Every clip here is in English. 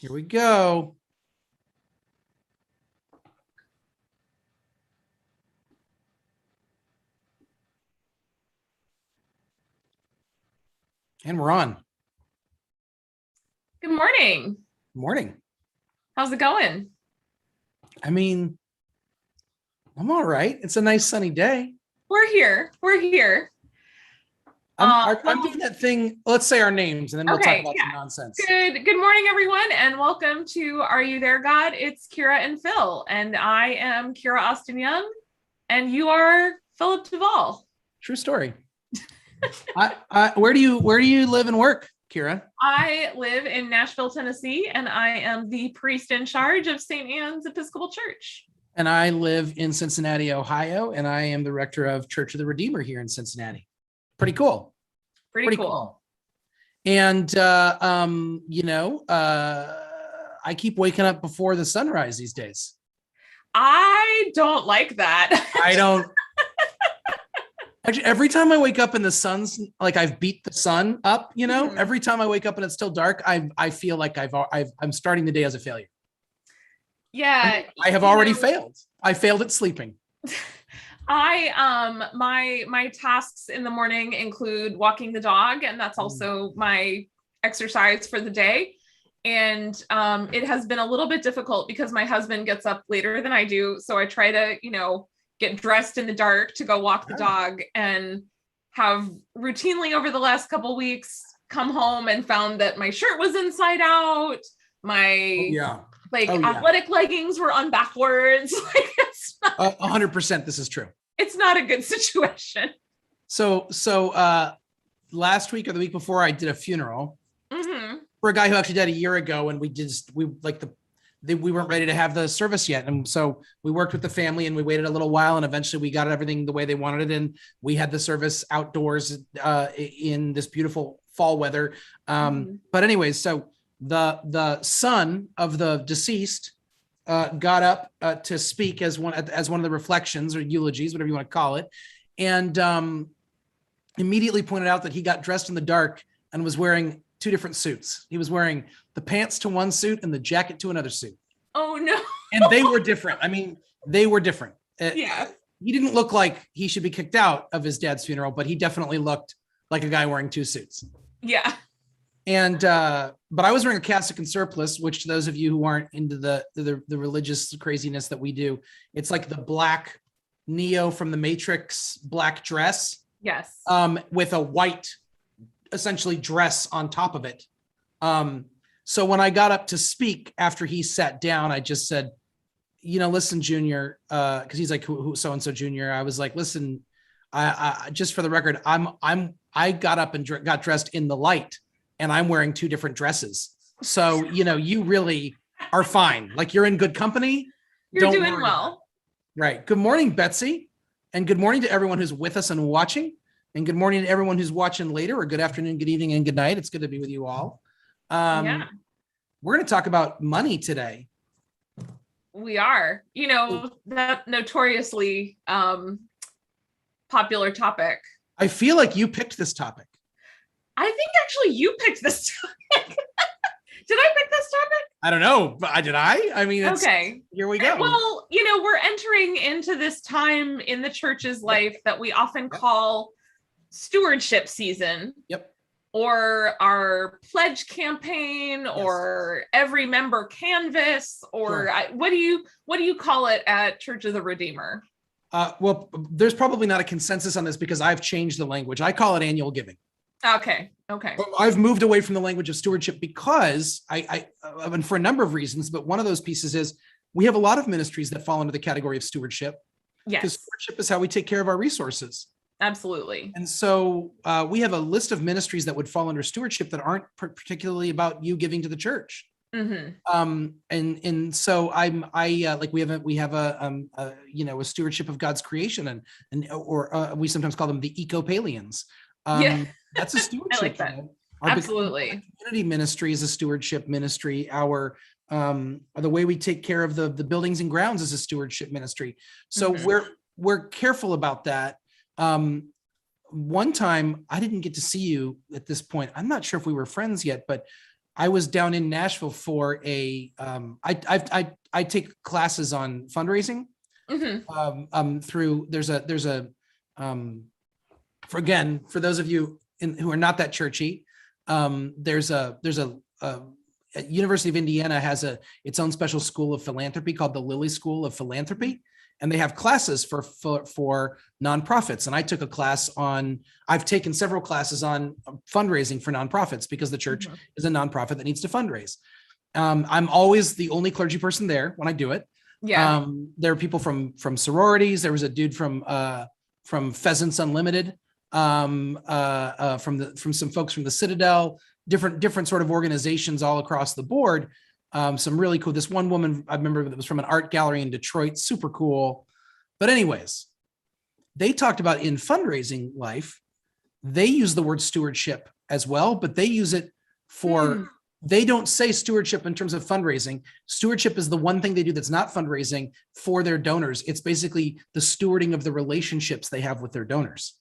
Here we go. And we're on. Good morning. Morning. How's it going? I mean, I'm all right. It's a nice sunny day. We're here. I'm doing that thing. Let's say our names and then we'll talk about some nonsense. Good morning, everyone, and welcome to Are You There, God? It's Kira and Phil, and I am Kira Austin Young, and you are Philip Duvall. True story. Where do you live and work, Kira? I live in Nashville, Tennessee, and I am the priest in charge of St. Anne's Episcopal Church. And I live in Cincinnati, Ohio, and I am the rector of Church of the Redeemer here in Cincinnati. Pretty cool. Pretty cool. And I keep waking up before the sunrise these days. I don't like that. I don't. Actually, every time I wake up and the sun's like I've beat the sun up, Mm-hmm. Every time I wake up and it's still dark, I feel like I'm starting the day as a failure. Yeah. I have already failed. I failed at sleeping. My tasks in the morning include walking the dog, and that's also my exercise for the day. And it has been a little bit difficult because my husband gets up later than I do. So I try to, get dressed in the dark to go walk the dog, and have routinely over the last couple of weeks come home and found that my shirt was inside out. My athletic leggings were on backwards. Like, it's not, 100%. This is true. It's not a good situation. So last week or the week before, I did a funeral for a guy who actually died a year ago, and we weren't ready to have the service yet, and so we worked with the family and we waited a little while, and eventually we got everything the way they wanted it, and we had the service outdoors in this beautiful fall weather. But anyways, so the son of the deceased got up to speak as one of the reflections or eulogies, whatever you want to call it, and immediately pointed out that he got dressed in the dark and was wearing two different suits. He was wearing the pants to one suit and the jacket to another suit. Oh no. And they were different. I mean, they were different. Yeah. He didn't look like he should be kicked out of his dad's funeral, but he definitely looked like a guy wearing two suits. Yeah. And but I was wearing a cassock and surplice, which to those of you who aren't into the religious craziness that we do, it's like the black Neo from the Matrix black dress. Yes. With a white essentially dress on top of it. So when I got up to speak after he sat down, I just said, listen, Junior, because he's like, who so-and-so Junior. I was like, listen, I just for the record, I got up and got dressed in the light, and I'm wearing two different dresses. So, you really are fine. Like, you're in good company. You're doing well. Right. Good morning, Betsy. And good morning to everyone who's with us and watching. And good morning to everyone who's watching later, or good afternoon, good evening, and good night. It's good to be with you all. We're going to talk about money today. We are, that notoriously popular topic. I feel like you picked this topic. I think actually you picked this topic. Did I pick this topic? I don't know, but did I? I mean, okay. Here we go. Well, we're entering into this time in the church's life that we often call stewardship season. Yep. Or our pledge campaign, or every member canvas, or what do you call it at Church of the Redeemer? Well, there's probably not a consensus on this because I've changed the language. I call it annual giving. Okay. I've moved away from the language of stewardship because and for a number of reasons, but one of those pieces is we have a lot of ministries that fall into the category of stewardship. Yes. Because stewardship is how we take care of our resources. Absolutely. And so we have a list of ministries that would fall under stewardship that aren't particularly about you giving to the church. Mm-hmm. And so we have a stewardship of God's creation, or we sometimes call them the eco-palians. That's a stewardship. I like that. Absolutely. Community ministry is a stewardship ministry. Our the way we take care of the buildings and grounds is a stewardship ministry. So we're careful about that. One time I didn't get to see you at this point. I'm not sure if we were friends yet, but I was down in Nashville for I take classes on fundraising through there's a for those of you who are not that churchy, there's a University of Indiana has its own special school of philanthropy called the Lilly School of Philanthropy, and they have classes for nonprofits. And I took a class I've taken several classes on fundraising for nonprofits because the church is a nonprofit that needs to fundraise. I'm always the only clergy person there when I do it. Yeah. There are people from sororities. There was a dude from Pheasants Unlimited, from some folks from the Citadel, different sort of organizations all across the board. Some really cool. This one woman I remember that was from an art gallery in Detroit, super cool. But anyways, they talked about in fundraising life, they use the word stewardship as well, but they use it for, they don't say stewardship in terms of fundraising. Stewardship is the one thing they do that's not fundraising for their donors. It's basically the stewarding of the relationships they have with their donors.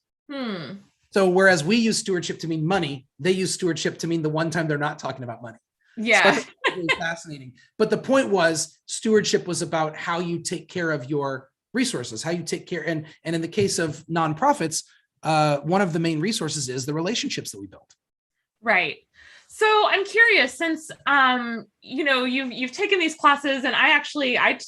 So whereas we use stewardship to mean money, they use stewardship to mean the one time they're not talking about money. Yeah. So really fascinating. But the point was, stewardship was about how you take care of your resources, how you take care. And in the case of nonprofits, one of the main resources is the relationships that we build. Right. So I'm curious, since you've taken these classes, and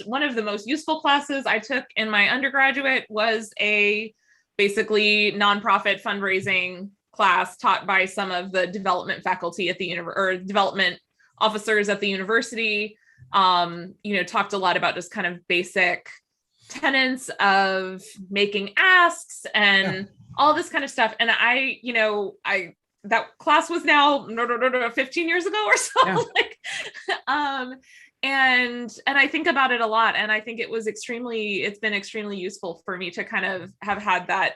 one of the most useful classes I took in my undergraduate was a basically nonprofit fundraising class taught by some of the development faculty at the development officers at the university. Talked a lot about just kind of basic tenets of making asks and all this kind of stuff. And that class was now 15 years ago or so. And I think about it a lot, and I think it's been extremely useful for me to kind of have had that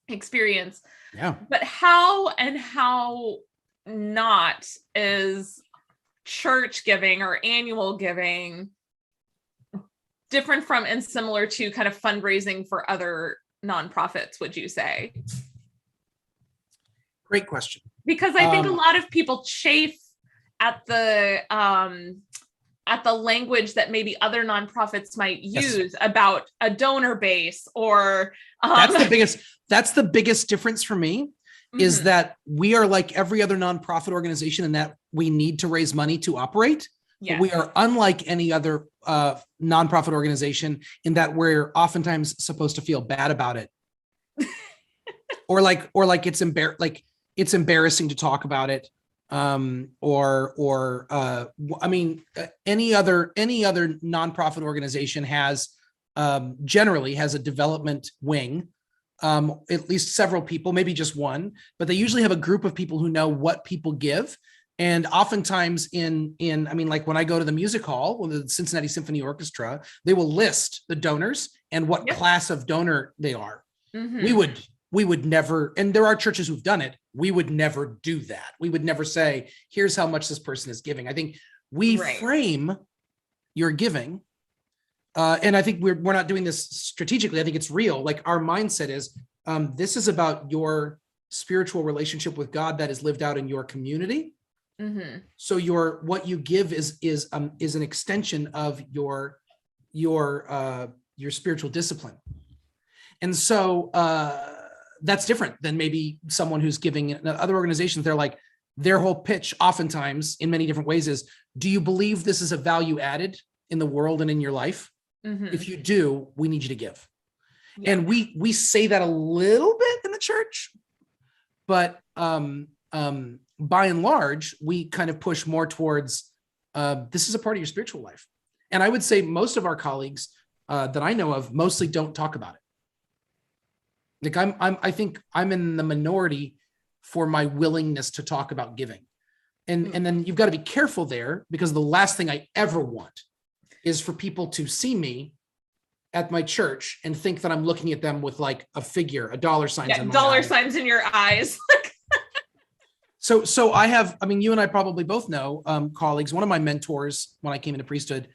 experience. Yeah. But how not is church giving or annual giving different from and similar to kind of fundraising for other nonprofits, would you say? Great question. Because I think a lot of people chafe at the language that maybe other nonprofits might use about a donor base or that's the biggest difference for me is that we are like every other nonprofit organization in that we need to raise money to operate. But we are unlike any other nonprofit organization in that we're oftentimes supposed to feel bad about it. or like it's embarrassing to talk about it. Any other nonprofit organization generally has a development wing, at least several people, maybe just one, but they usually have a group of people who know what people give. And oftentimes like when I go to the music hall, or the Cincinnati Symphony Orchestra, they will list the donors and what class of donor they are. We would never, and there are churches who've done it, we would never do that. We would never say, here's how much this person is giving. I think we frame your giving, and I think we're not doing this strategically. I think it's real. Like our mindset is, this is about your spiritual relationship with God that is lived out in your community. So what you give is an extension of your spiritual discipline. And so that's different than maybe someone who's giving in other organizations. They're like, their whole pitch oftentimes in many different ways is, do you believe this is a value added in the world and in your life? If you do, we need you to give. And we say that a little bit in the church, but by and large, we kind of push more towards this is a part of your spiritual life. And I would say most of our colleagues that I know of mostly don't talk about it. Like I think I'm in the minority for my willingness to talk about giving. And then you've got to be careful there, because the last thing I ever want is for people to see me at my church and think that I'm looking at them with like a figure, a dollar sign. Dollar signs in your eyes. So I have, you and I probably both know colleagues. One of my mentors when I came into priesthood,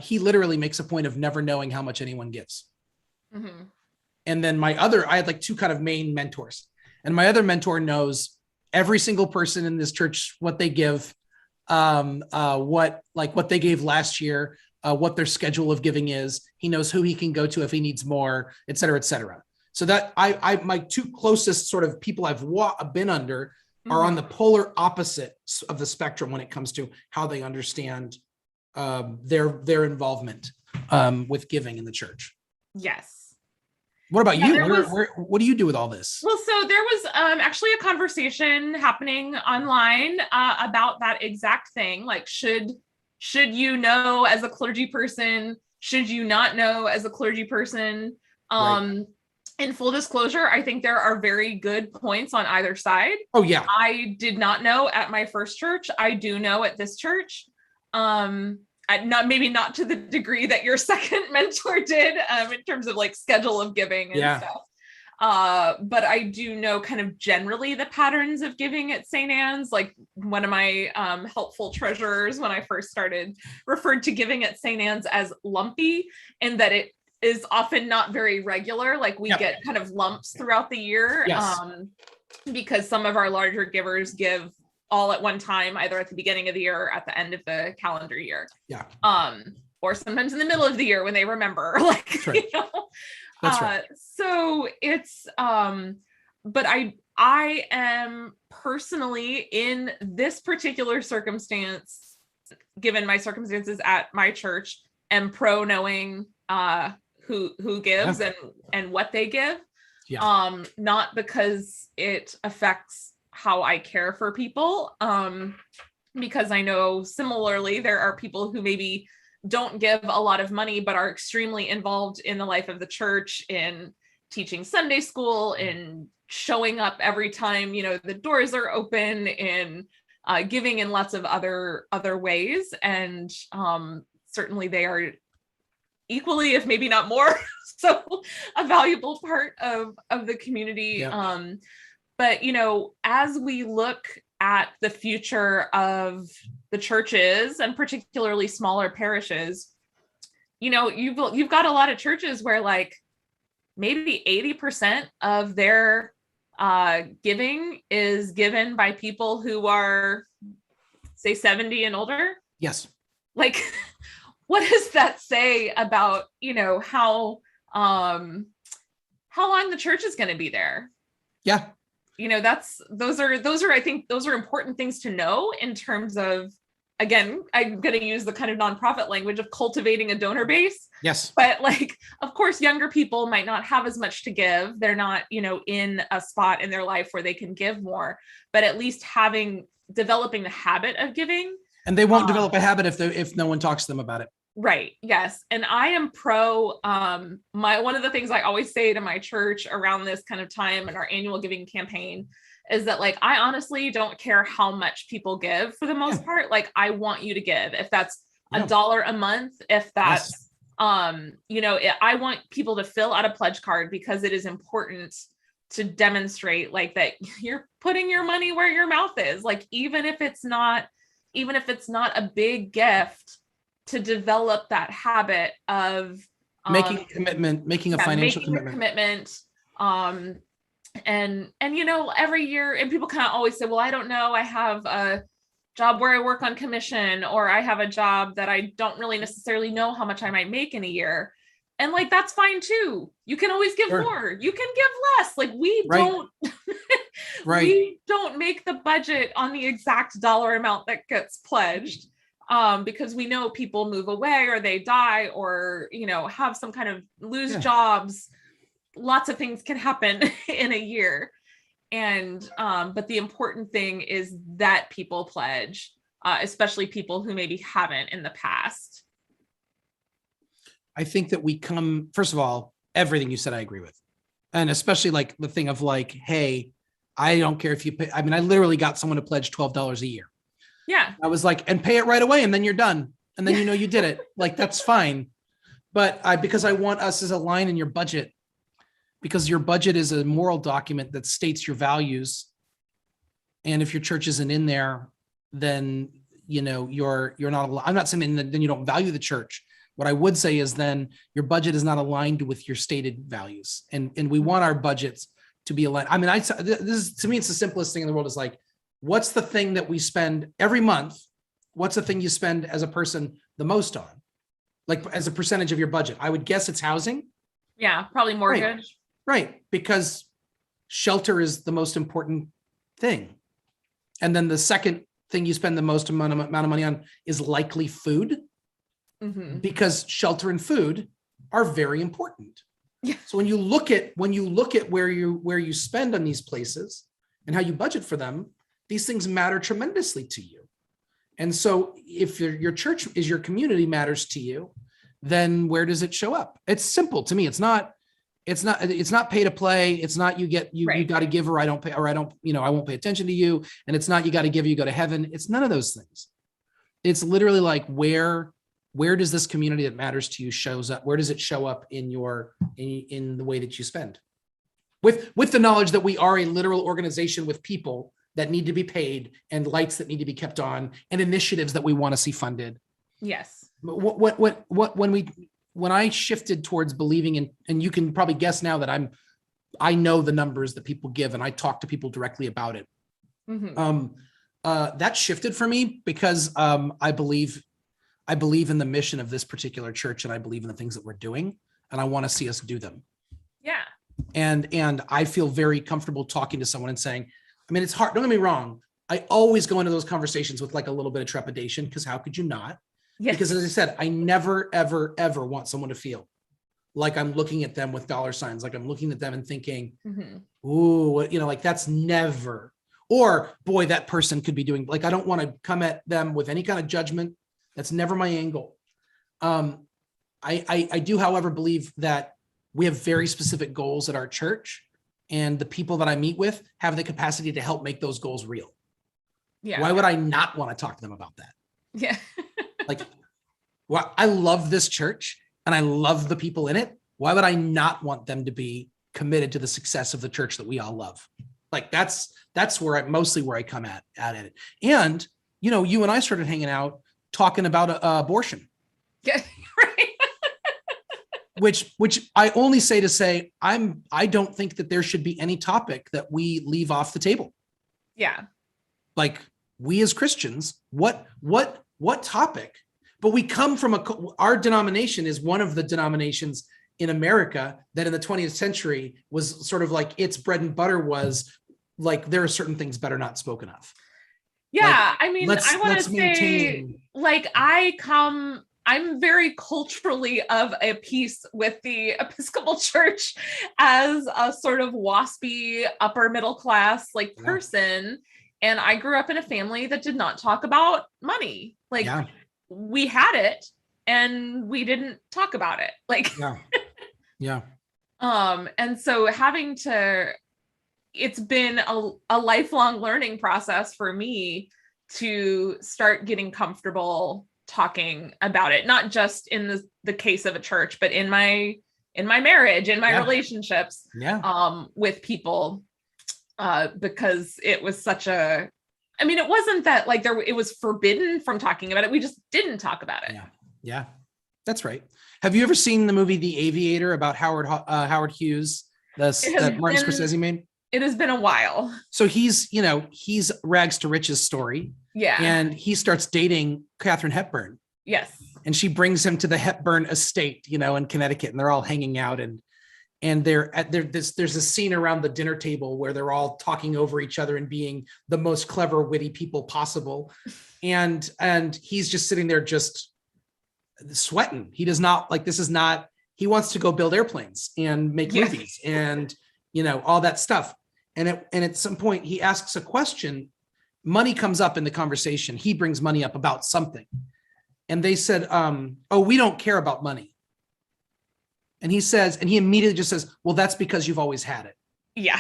he literally makes a point of never knowing how much anyone gives. And then I had like two kind of main mentors, and my other mentor knows every single person in this church, what they give, what they gave last year, what their schedule of giving is. He knows who he can go to if he needs more, et cetera, et cetera. So that my two closest sort of people I've been under are on the polar opposite of the spectrum when it comes to how they understand their involvement with giving in the church. Yes. What about you? What do you do with all this? Well, so there was actually a conversation happening online about that exact thing. Like, should you know as a clergy person? Should you not know as a clergy person? Right. In full disclosure, I think there are very good points on either side. Oh, yeah. I did not know at my first church. I do know at this church. Maybe not to the degree that your second mentor did in terms of like schedule of giving and stuff. But I do know kind of generally the patterns of giving at St. Anne's. Like one of my helpful treasurers when I first started referred to giving at St. Anne's as lumpy, and that it is often not very regular. Like we get kind of lumps throughout the year because some of our larger givers give all at one time, either at the beginning of the year or at the end of the calendar year. Yeah. Or sometimes in the middle of the year when they remember. Like, that's right. You know? That's right. So it's but I am personally in this particular circumstance, given my circumstances at my church, am pro knowing who gives and what they give. Yeah. Not because it affects how I care for people, because I know similarly there are people who maybe don't give a lot of money but are extremely involved in the life of the church, in teaching Sunday school, in showing up every time, you know, the doors are open, in giving in lots of other ways, and certainly they are equally, if maybe not more, so a valuable part of the community. Yeah. But, you know, as we look at the future of the churches and particularly smaller parishes, you know, you've got a lot of churches where like maybe 80% of their giving is given by people who are, say, 70 and older. Yes. Like, what does that say about, you know, how long the church is going to be there? Yeah. You know, those are, I think those are important things to know in terms of, again, I'm going to use the kind of nonprofit language of cultivating a donor base. Yes. But like, of course, younger people might not have as much to give. They're not, you know, in a spot in their life where they can give more, but at least developing the habit of giving. And they won't develop a habit if no one talks to them about it. Right. Yes. And I am pro, one of the things I always say to my church around this kind of time and our annual giving campaign is that, like, I honestly don't care how much people give for the most part. Like, I want you to give, if that's $1 a month, if that's, you know, I want people to fill out a pledge card, because it is important to demonstrate like that you're putting your money where your mouth is. Like, even if it's not a big gift, to develop that habit of making a commitment, making a financial commitment. And you know, every year, and people kind of always say, well, I don't know, I have a job where I work on commission, or I have a job that I don't really necessarily know how much I might make in a year. And like, that's fine too. You can always give more. You can give less. Like, we don't, we don't make the budget on the exact dollar amount that gets pledged. Because we know people move away, or they die, or, you know, have some kind of lose jobs. Lots of things can happen in a year. And, but the important thing is that people pledge, especially people who maybe haven't in the past. I think that first of all, everything you said, I agree with. And especially like the thing of like, hey, I don't care if you pay. I mean, I literally got someone to pledge $12 a year. Yeah. I was like, and pay it right away, and then you're done. And then, you know, you did it. Like, that's fine. But because I want us as a line in your budget, because your budget is a moral document that states your values. And if your church isn't in there, then, you know, you're not, I'm not saying that then you don't value the church. What I would say is then your budget is not aligned with your stated values. And we want our budgets to be aligned. I mean, this is, to me, it's the simplest thing in the world is like, what's the thing that we spend every month? What's the thing you spend as a person the most on? Like as a percentage of your budget? I would guess it's housing. Yeah, probably mortgage. Right. Because shelter is the most important thing. And then the second thing you spend the most amount of money on is likely food, because shelter and food are very important. Yeah. So when you look at where you spend on these places and how you budget for them, these things matter tremendously to you. And so if your church is your community matters to you, then where does it show up? It's simple to me. It's not pay to play. It's not you got to give or I don't pay, or I won't pay attention to you. And it's not you got to give or you go to heaven. It's none of those things. It's literally like where does this community that matters to you shows up? Where does it show up in the way that you spend? With the knowledge that we are a literal organization with people that need to be paid and lights that need to be kept on and initiatives that we want to see funded. Yes. When I shifted towards believing in, and you can probably guess now that I know the numbers that people give and I talk to people directly about it. That shifted for me because I believe in the mission of this particular church and I believe in the things that we're doing and I want to see us do them. Yeah. And I feel very comfortable talking to someone and saying, I mean, it's hard. Don't get me wrong. I always go into those conversations with like a little bit of trepidation because how could you not? Yes. Because as I said, I never, ever, ever want someone to feel like I'm looking at them with dollar signs, like I'm looking at them and thinking, ooh, like that's never, or boy, that person could be doing, like, I don't want to come at them with any kind of judgment. That's never my angle. I do, however, believe that we have very specific goals at our church and the people that I meet with have the capacity to help make those goals real. Yeah. Why would I not want to talk to them about that? Yeah. Like, well, I love this church and I love the people in it. Why would I not want them to be committed to the success of the church that we all love? Like that's where I come at it. And, you and I started hanging out talking about abortion. Yeah, right. which I only say to say, I don't think that there should be any topic that we leave off the table. Yeah. Like we as Christians, what topic? But we come from our denomination is one of the denominations in America that in the 20th century was sort of like its bread and butter was like, there are certain things better not spoken of. Yeah. Like, I mean, I want to say like, I'm very culturally of a piece with the Episcopal Church as a sort of waspy upper middle class like person. And I grew up in a family that did not talk about money. Like we had it and we didn't talk about it. Like, yeah. And so it's been a lifelong learning process for me to start getting comfortable talking about it, not just in the case of a church, but in my marriage, in my relationships with people, because it was it wasn't that like it was forbidden from talking about it. We just didn't talk about it. Yeah, that's right. Have you ever seen the movie The Aviator about Howard Hughes, that Martin Scorsese made? It has been a while. So he's rags to riches story. Yeah. And he starts dating Katharine Hepburn. Yes. And she brings him to the Hepburn estate, in Connecticut, and they're all hanging out and there's a scene around the dinner table where they're all talking over each other and being the most clever, witty people possible. And he's just sitting there just sweating. He does not like, he wants to go build airplanes and make movies and, all that stuff. And at some point he asks a question, money comes up in the conversation. He brings money up about something. And they said, oh, we don't care about money. And he immediately just says, well, that's because you've always had it. Yeah.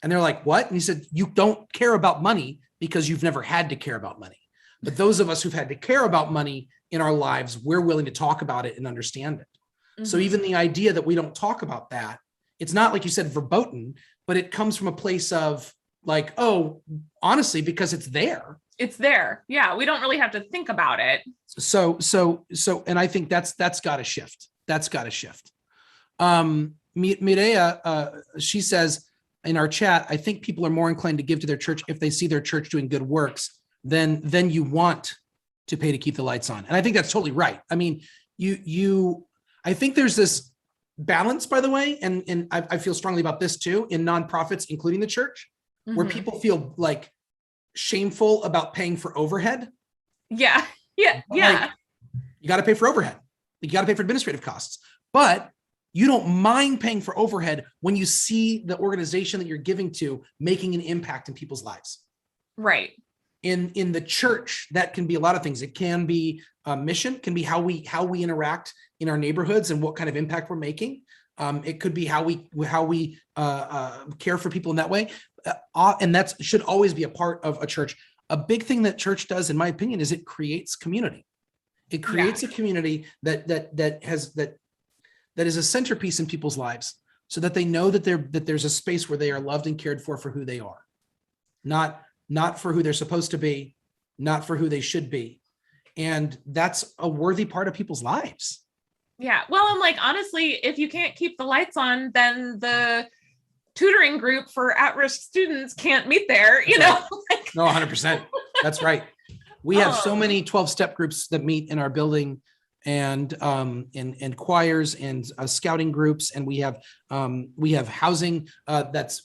And they're like, what? And he said, you don't care about money because you've never had to care about money. But those of us who've had to care about money in our lives, we're willing to talk about it and understand it. Mm-hmm. So even the idea that we don't talk about that, it's not like you said verboten, but it comes from a place of like, oh, honestly, because it's there. It's there. Yeah. We don't really have to think about it. So, and I think that's got to shift. That's got to shift. Mireya, she says in our chat, I think people are more inclined to give to their church if they see their church doing good works than you want to pay to keep the lights on. And I think that's totally right. I mean, I think there's this balance, by the way, and I feel strongly about this too, in nonprofits, including the church, where people feel like shameful about paying for overhead. Yeah. Like, you got to pay for overhead. You got to pay for administrative costs, but you don't mind paying for overhead when you see the organization that you're giving to making an impact in people's lives. Right. In the church, that can be a lot of things. It can be a mission, can be how we interact in our neighborhoods and what kind of impact we're making. It could be how we care for people in that way. And that should always be a part of a church. A big thing that church does, in my opinion, is it creates community. It creates a community that is a centerpiece in people's lives, so that they know that there's a space where they are loved and cared for who they are, not for who they're supposed to be, not for who they should be. And that's a worthy part of people's lives. Yeah. Well, I'm like, honestly, if you can't keep the lights on, then the tutoring group for at-risk students can't meet there, you know? No, 100%. That's right. We have so many 12-step groups that meet in our building, and choirs and scouting groups, and we have housing that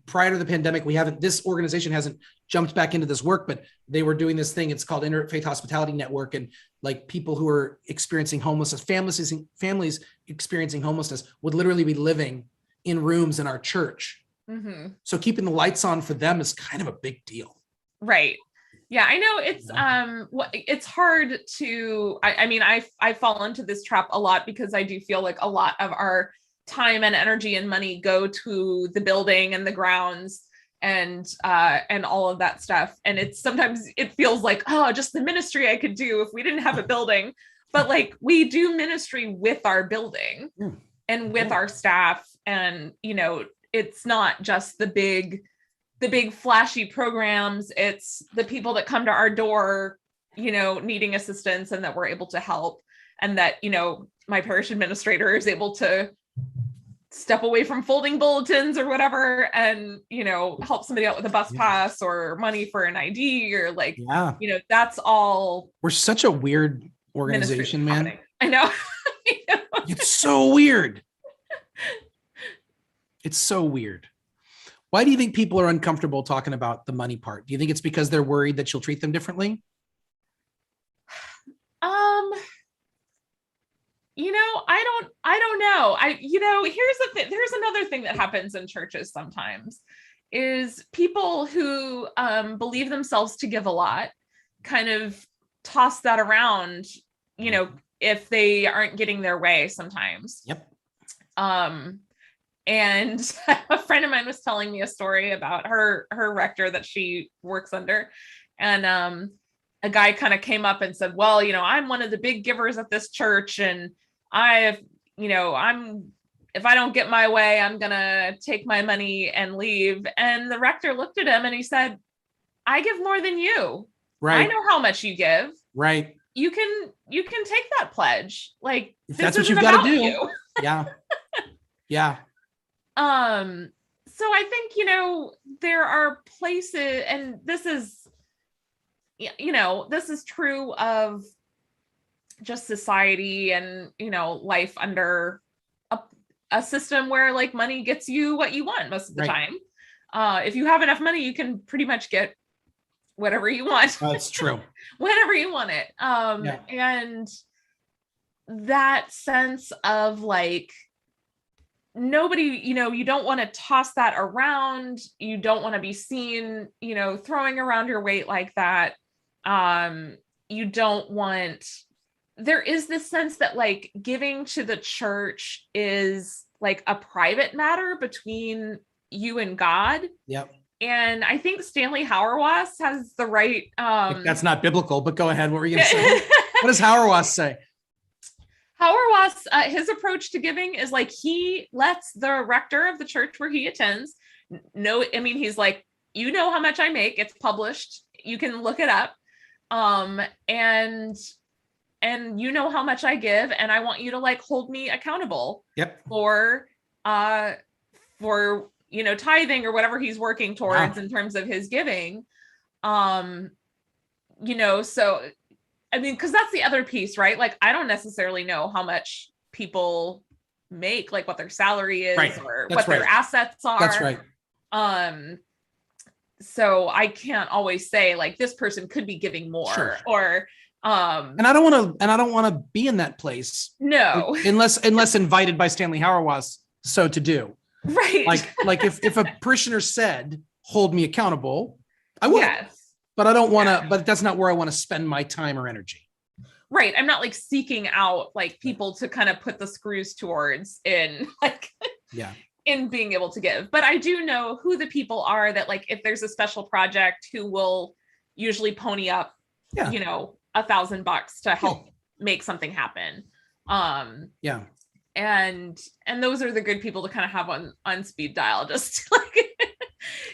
prior to the pandemic, this organization hasn't jumped back into this work, but they were doing this thing. It's called Interfaith Hospitality Network, and like people who are experiencing homelessness, families experiencing homelessness would literally be living in rooms in our church. Mm-hmm. So keeping the lights on for them is kind of a big deal. Right. Yeah, I know it's hard to, I mean, I fall into this trap a lot because I do feel like a lot of our time and energy and money go to the building and the grounds and all of that stuff. And sometimes it feels like, oh, just the ministry I could do if we didn't have a building, but like we do ministry with our building and with our staff. And, you know, it's not just the big flashy programs. It's the people that come to our door, you know, needing assistance, and that we're able to help. And that, you know, my parish administrator is able to step away from folding bulletins or whatever, and, you know, help somebody out with a bus pass or money for an ID or like, you know, that's all. We're such a weird organization, man. Happening. I know. It's so weird. It's so weird. Why do you think people are uncomfortable talking about the money part? Do you think it's because they're worried that you'll treat them differently? You know, I don't know. You know, here's another thing that happens in churches sometimes is people who believe themselves to give a lot kind of toss that around, you know, if they aren't getting their way sometimes. Yep. And a friend of mine was telling me a story about her rector that she works under. And a guy kind of came up and said, well, you know, I'm one of the big givers at this church. And if I don't get my way, I'm going to take my money and leave. And the rector looked at him and he said, I give more than you. Right. I know how much you give. Right. You can take that pledge. Like, if that's what you've got to do. You. Yeah. Yeah. So I think, you know, there are places, and this is, you know, this is true of just society and, you know, life under a system where like money gets you what you want most of the time. If you have enough money, you can pretty much get whatever you want. That's true. Whenever you want it. And that sense of like, nobody, you know, you don't want to toss that around. You don't want to be seen, you know, throwing around your weight like that. You don't want, there is this sense that like giving to the church is like a private matter between you and God. Yep. And I think Stanley Hauerwas has the right. That's not biblical, but go ahead. What were you going to say? What does Hauerwas say? Hauerwas, his approach to giving is like he lets the rector of the church where he attends know. I mean, he's like, you know how much I make. It's published. You can look it up. And you know how much I give, and I want you to like hold me accountable. Yep. For for, tithing or whatever he's working towards in terms of his giving. So I mean, because that's the other piece, right? Like, I don't necessarily know how much people make, like what their salary is or what their assets are. That's right. So I can't always say like this person could be giving more or and I don't want to be in that place. No. Unless invited by Stanley Hauerwas so to do. Right. Like if a parishioner said, hold me accountable, I would. Yes. But I don't want to, but that's not where I want to spend my time or energy. Right. I'm not like seeking out like people to kind of put the screws towards in like, in being able to give. But I do know who the people are that like, if there's a special project, who will usually pony up, $1,000 to help make something happen. And those are the good people to kind of have on speed dial, just like,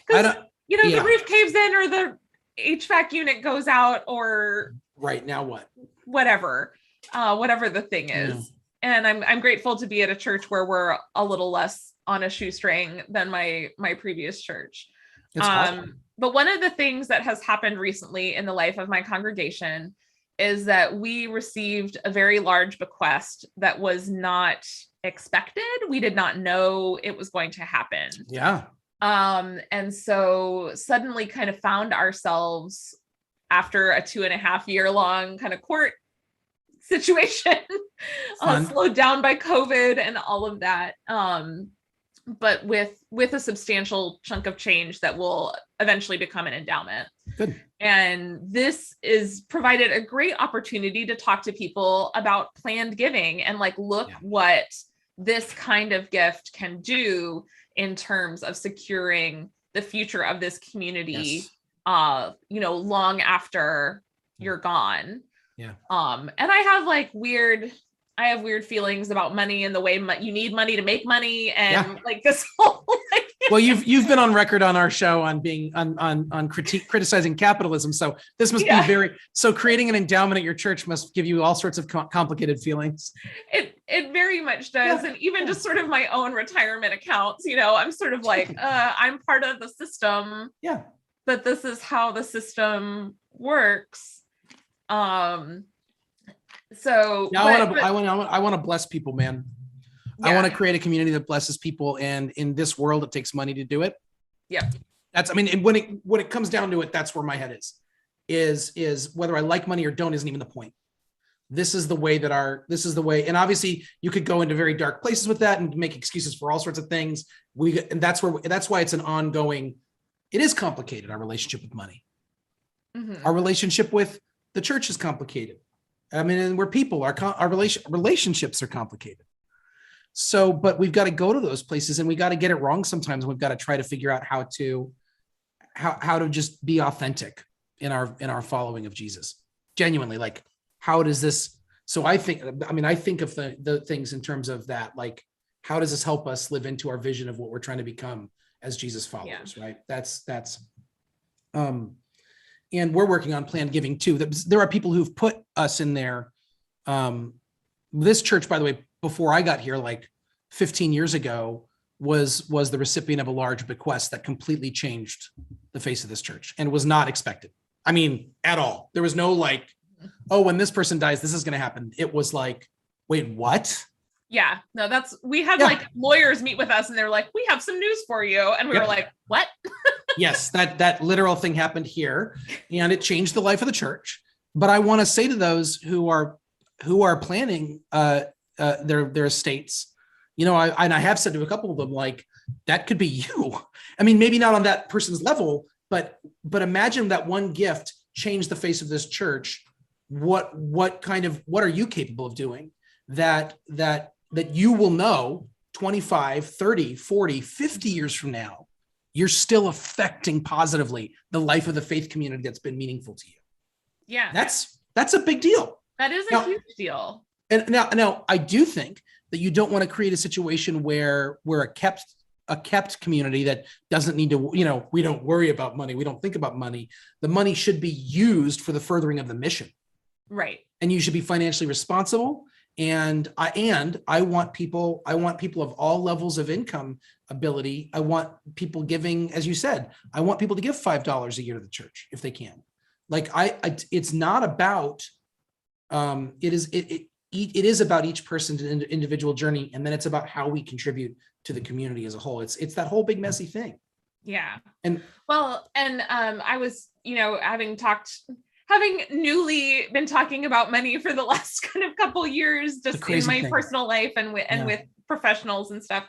because, the roof caves in or the HVAC unit goes out or right now whatever the thing is. And I'm grateful to be at a church where we're a little less on a shoestring than my previous church. Awesome. But one of the things that has happened recently in the life of my congregation is that we received a very large bequest that was not expected. We did not know it was going to happen. Yeah. And so suddenly kind of found ourselves after a 2.5 year long kind of court situation, slowed down by COVID and all of that. But with a substantial chunk of change that will eventually become an endowment. Good. And this is provided a great opportunity to talk to people about planned giving and like, look what this kind of gift can do in terms of securing the future of this community, long after you're gone. Yeah. And I have weird feelings about money and the way you need money to make money. And like this whole, well, you've been on record on our show on being on criticizing capitalism. So this must be so creating an endowment at your church must give you all sorts of complicated feelings. It very much does. And even just sort of my own retirement accounts, I'm sort of like, I'm part of the system. Yeah. But this is how the system works. So I want to bless people, man. Yeah. I want to create a community that blesses people, and in this world, it takes money to do it. Yeah, when it comes down to it, that's where my head is whether I like money or don't isn't even the point. This is the way, and obviously you could go into very dark places with that and make excuses for all sorts of things. That's why it's an ongoing. It is complicated. Our relationship with money, our relationship with the church is complicated. And we're people. Our relationships are complicated. So, but we've got to go to those places, and we got to get it wrong sometimes. We've got to try to figure out how to just be authentic in our following of Jesus. Genuinely, like, how does this? So I think of the things in terms of that, like, how does this help us live into our vision of what we're trying to become as Jesus followers, right? That's and we're working on planned giving too. There are people who've put us in there. This church, by the way, before I got here, like 15 years ago, was the recipient of a large bequest that completely changed the face of this church and was not expected. I mean, at all. There was no like, oh, when this person dies, this is going to happen. It was like, wait, what? Yeah, no, we had like lawyers meet with us and they're like, we have some news for you. And we were like, what? Yes, that literal thing happened here, and it changed the life of the church. But I want to say to those who are planning their estates, I have said to a couple of them, like, that could be you. I mean, maybe not on that person's level, but imagine that one gift changed the face of this church. What are you capable of doing that you will know 25, 30, 40, 50 years from now, you're still affecting positively the life of the faith community that's been meaningful to you. Yeah. That's a big deal. That is a huge deal. And now I do think that you don't want to create a situation where we're a kept community that doesn't need to, we don't worry about money. We don't think about money. The money should be used for the furthering of the mission. Right. And you should be financially responsible, And I want people of all levels of income ability. I want people giving, as you said, I want people to give $5 a year to the church if they can. Like it's not about, it is about each person's individual journey. And then it's about how we contribute to the community as a whole. It's that whole big messy thing. Yeah. And I was, having newly been talking about money for the last kind of couple years, just in my personal life and with professionals and stuff.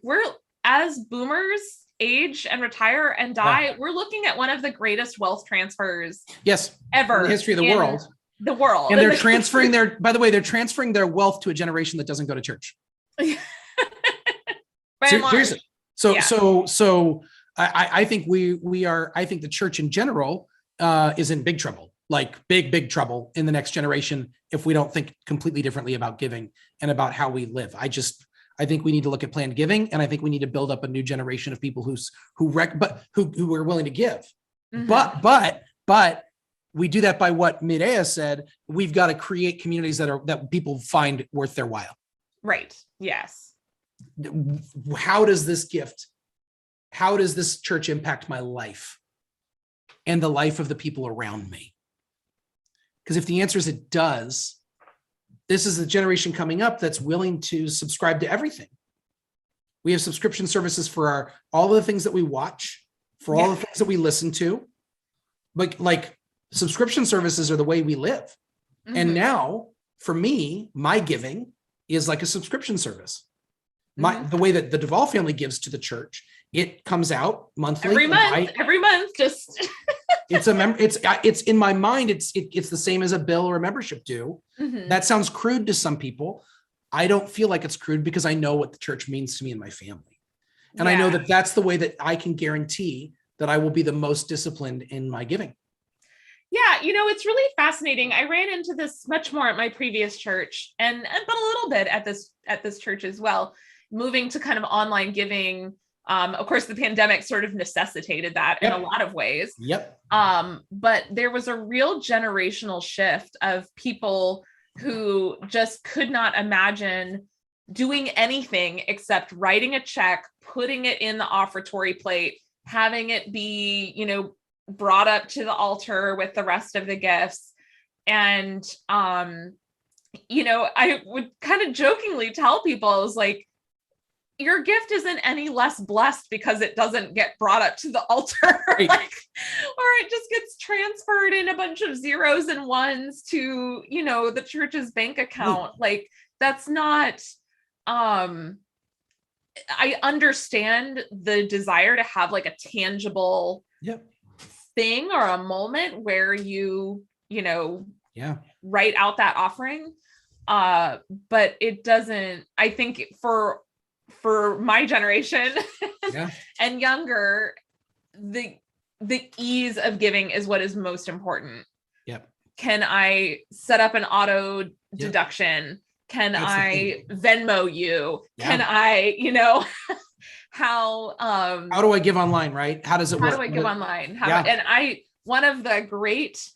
We're, as boomers age and retire and die, we're looking at one of the greatest wealth transfers ever in the history of the world. And they're transferring by the way, they're transferring their wealth to a generation that doesn't go to church. Seriously. So I think I think the church in general is in big trouble, like big trouble in the next generation if we don't think completely differently about giving and about how we live. I think we need to look at planned giving, and I think we need to build up a new generation of people who are willing to give. Mm-hmm. But we do that by what Mireya said. We've got to create communities that people find worth their while. Right. Yes. How does this church impact my life and the life of the people around me? Because if the answer is it does, this is the generation coming up that's willing to subscribe to everything. We have subscription services for all of the things that we watch, for all the things that we listen to. Like subscription services are the way we live. Mm-hmm. And now, for me, my giving is like a subscription service. The way that the Duvall family gives to the church, it comes out monthly. Every month, just it's in my mind. It's the same as a bill or a membership due. Mm-hmm. That sounds crude to some people. I don't feel like it's crude because I know what the church means to me and my family. And I know that that's the way that I can guarantee that I will be the most disciplined in my giving. Yeah, it's really fascinating. I ran into this much more at my previous church but a little bit at this church as well. Moving to kind of online giving. Of course, the pandemic sort of necessitated that in a lot of ways. Yep. But there was a real generational shift of people who just could not imagine doing anything except writing a check, putting it in the offertory plate, having it be, brought up to the altar with the rest of the gifts. And, I would kind of jokingly tell people, I was like, your gift isn't any less blessed because it doesn't get brought up to the altar, right. Or it just gets transferred in a bunch of zeros and ones to, the church's bank account. Right. Like, that's not, I understand the desire to have like a tangible thing or a moment where you write out that offering. But it doesn't, I think for my generation and younger, the ease of giving is what is most important. Yep. Can I set up an auto deduction? Can I Venmo you? Yeah. Can I, how do I give online, right? How does it work? How do I give online? One of the great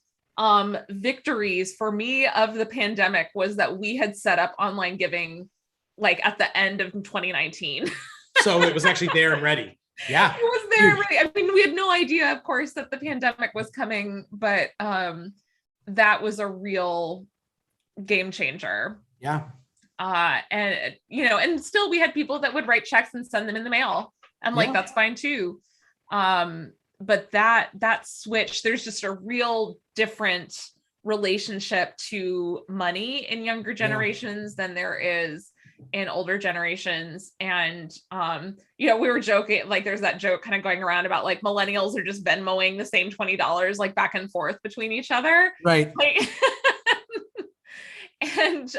victories for me of the pandemic was that we had set up online giving like at the end of 2019. So it was actually there and ready. Yeah. It was there and ready. I mean, we had no idea, of course, that the pandemic was coming, but that was a real game changer. Yeah. And still we had people that would write checks and send them in the mail. And that's fine too. But that switch, there's just a real different relationship to money in younger generations than there is in older generations. And we were joking, like there's that joke kind of going around about like millennials are just Venmoing the same $20 like back and forth between each other, right? Like, and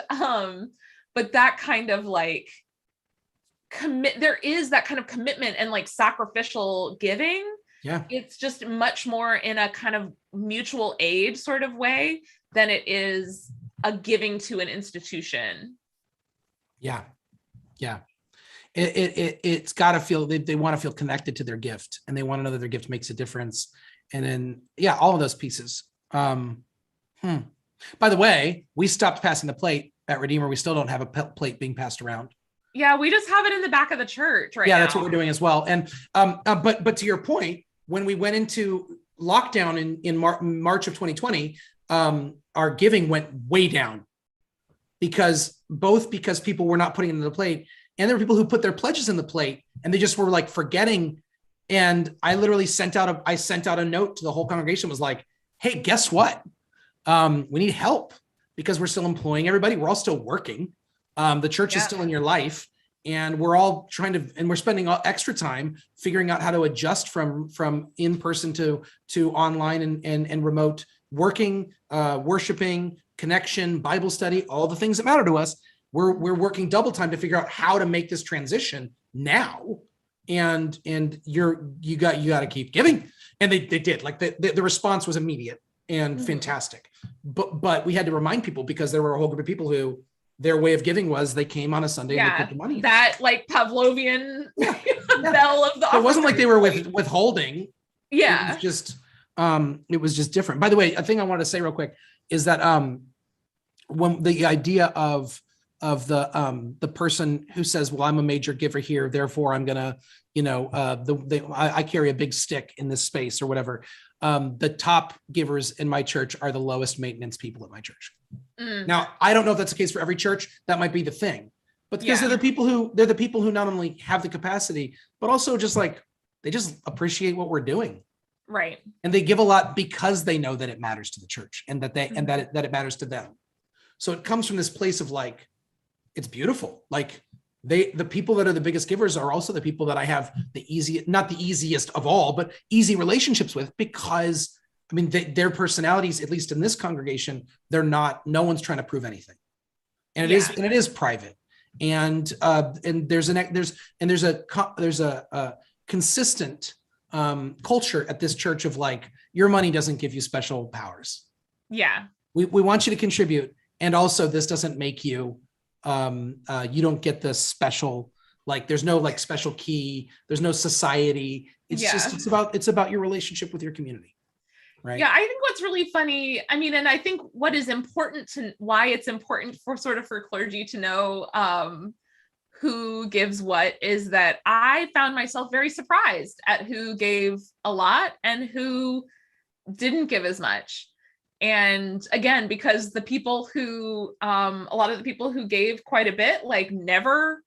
but that kind of like there is that kind of commitment and like sacrificial giving. Yeah, it's just much more in a kind of mutual aid sort of way than it is a giving to an institution. Yeah. It's got to feel, they want to feel connected to their gift, and they want to know that their gift makes a difference. And then, all of those pieces. By the way, we stopped passing the plate at Redeemer, we still don't have a plate being passed around. Yeah, we just have it in the back of the church right now. Yeah, that's what we're doing as well. And but to your point, when we went into lockdown in March of 2020, our giving went way down because people were not putting it in the plate, and there were people who put their pledges in the plate and they just were like forgetting. And I literally sent out a note to the whole congregation, was like, hey, guess what? We need help because we're still employing everybody. We're all still working. The church is still in your life, and we're all we're spending extra time figuring out how to adjust from in-person to online and remote working, worshiping, connection, Bible study, all the things that matter to us. We're working double time to figure out how to make this transition now. And you got to keep giving. And they did. Like the response was immediate and fantastic. But we had to remind people, because there were a whole group of people who their way of giving was they came on a Sunday and they put the money in. That like Pavlovian bell of the It wasn't like they were withholding. Yeah. It was just different. By the way, a thing I wanted to say real quick is that when the idea of the person who says, well, I'm a major giver here, therefore I'm gonna, I carry a big stick in this space or whatever. The top givers in my church are the lowest maintenance people at my church. Now, I don't know if that's the case for every church. That might be the thing, but because they're the people who not only have the capacity, but also just like, they just appreciate what we're doing. Right. And they give a lot because they know that it matters to the church and that it matters to them. So it comes from this place of like, it's beautiful. Like the people that are the biggest givers are also the people that I have not the easiest of all, but easy relationships with, because I mean, their personalities, at least in this congregation, no one's trying to prove anything. And it is private. And there's a consistent culture at this church of like, your money doesn't give you special powers. Yeah. We want you to contribute. And also this doesn't make you, you don't get the special, like there's no like special key, there's no society. It's about your relationship with your community. Right. Yeah, I think what's really funny, I mean, and I think what is important why it's important for clergy to know who gives what, is that I found myself very surprised at who gave a lot and who didn't give as much. And again, because the people who, a lot of the people who gave quite a bit, like never,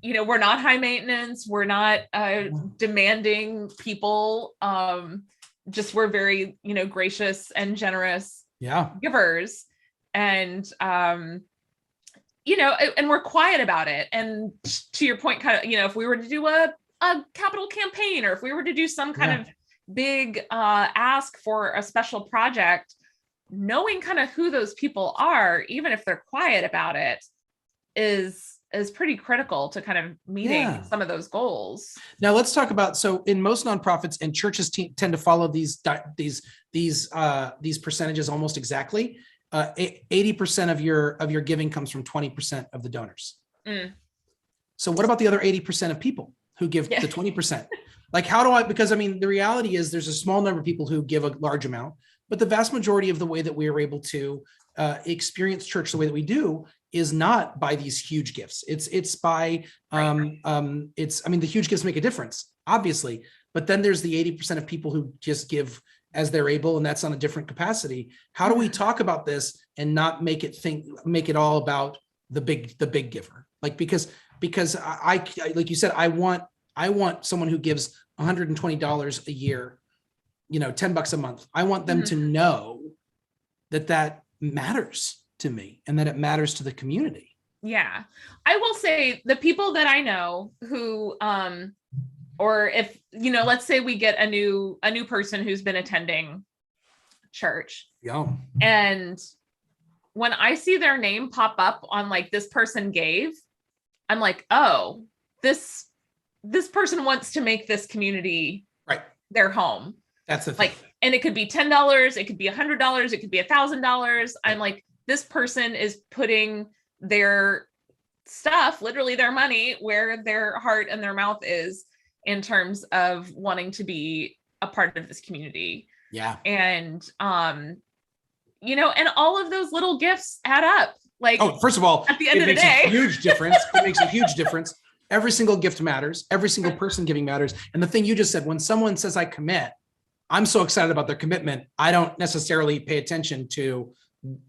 we're not high maintenance, we're not demanding people, just we're very, gracious and generous givers. And, and we're quiet about it. And to your point, kind of, if we were to do a capital campaign, or if we were to do some kind of big ask for a special project, knowing kind of who those people are, even if they're quiet about it, is pretty critical to kind of meeting some of those goals. Now let's talk about, so in most nonprofits and churches tend to follow these percentages almost exactly. 80% of your giving comes from 20% of the donors. So what about the other 80% of people who give the 20%? Like, because I mean, the reality is there's a small number of people who give a large amount, but the vast majority of the way that we are able to experience church the way that we do is not by these huge gifts. It's by, the huge gifts make a difference, obviously, but then there's the 80% of people who just give as they're able, and that's on a different capacity. How do we talk about this and not make it all about the big giver? Like, because I like you said, I want someone who gives $120 a year, $10 a month. I want them to know that matters to me and that it matters to the community. Yeah. I will say the people that I know who, or if, let's say we get a new person who's been attending church. Yeah. And when I see their name pop up on like, this person gave, I'm like, oh, this person wants to make this community their home. That's the thing. Like, and it could be $10, it could be $100, it could be $1,000. I'm like, this person is putting their stuff, literally their money, where their heart and their mouth is in terms of wanting to be a part of this community. Yeah. And, and all of those little gifts add up. Like, oh, first of all, at the end of the makes day, a huge difference. It makes a huge difference. Every single gift matters. Every single person giving matters. And the thing you just said, when someone says I commit, I'm so excited about their commitment. I don't necessarily pay attention to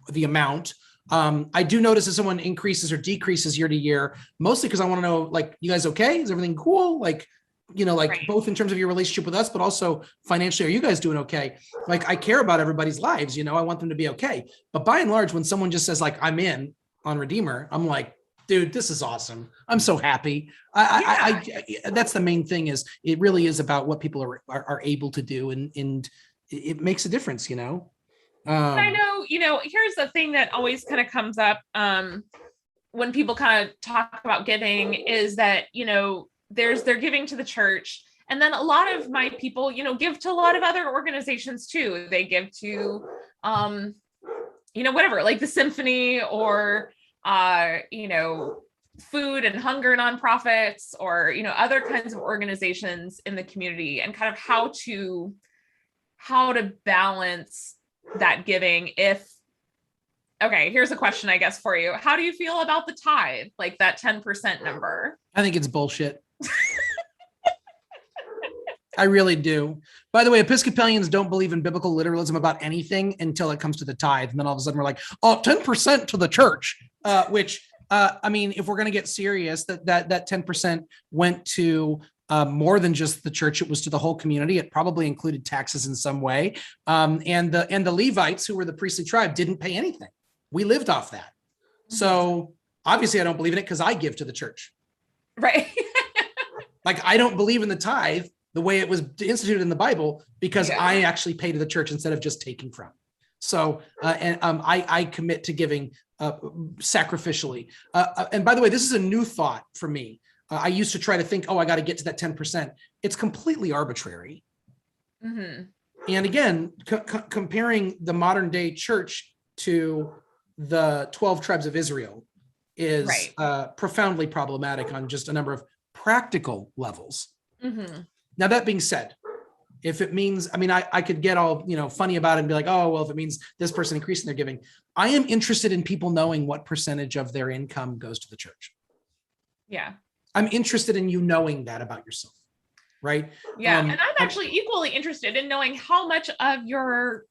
the amount. I do notice if someone increases or decreases year to year, mostly because I want to know, like, you guys okay? Is everything cool? Like, Right. both in terms of your relationship with us, but also financially, are you guys doing okay? Like, I care about everybody's lives, I want them to be okay. But by and large, when someone just says like, I'm in on Redeemer, I'm like, dude, this is awesome. I'm so happy. I that's the main thing, is it really is about what people are able to do. And it makes a difference, I know, here's the thing that always kind of comes up when people kind of talk about giving is that, they're giving to the church. And then a lot of my people, give to a lot of other organizations too. They give to, whatever, like the symphony or, food and hunger nonprofits or, other kinds of organizations in the community, and kind of how to balance that giving. Okay, here's a question, I guess, for you. How do you feel about the tithe, like that 10% number? I think it's bullshit. I really do. By the way, Episcopalians don't believe in biblical literalism about anything until it comes to the tithe. And then all of a sudden we're like, 10% to the church, which, if we're going to get serious, that 10% went to more than just the church. It was to the whole community. It probably included taxes in some way. And the Levites, who were the priestly tribe, didn't pay anything. We lived off that. So obviously I don't believe in it because I give to the church. Right. Like, I don't believe in the tithe the way it was instituted in the Bible because I actually pay to the church instead of just taking from. So, I commit to giving sacrificially. And by the way, this is a new thought for me. I used to try to think, I got to get to that 10%. It's completely arbitrary. Mm-hmm. And again, comparing the modern day church to the 12 tribes of Israel is profoundly problematic on just a number of practical levels. Mm-hmm. Now, that being said, if it means, I could get all, funny about it and be like, if it means this person increasing their giving, I am interested in people knowing what percentage of their income goes to the church. Yeah. I'm interested in you knowing that about yourself. Right. Yeah. And I'm actually equally interested in knowing how much of your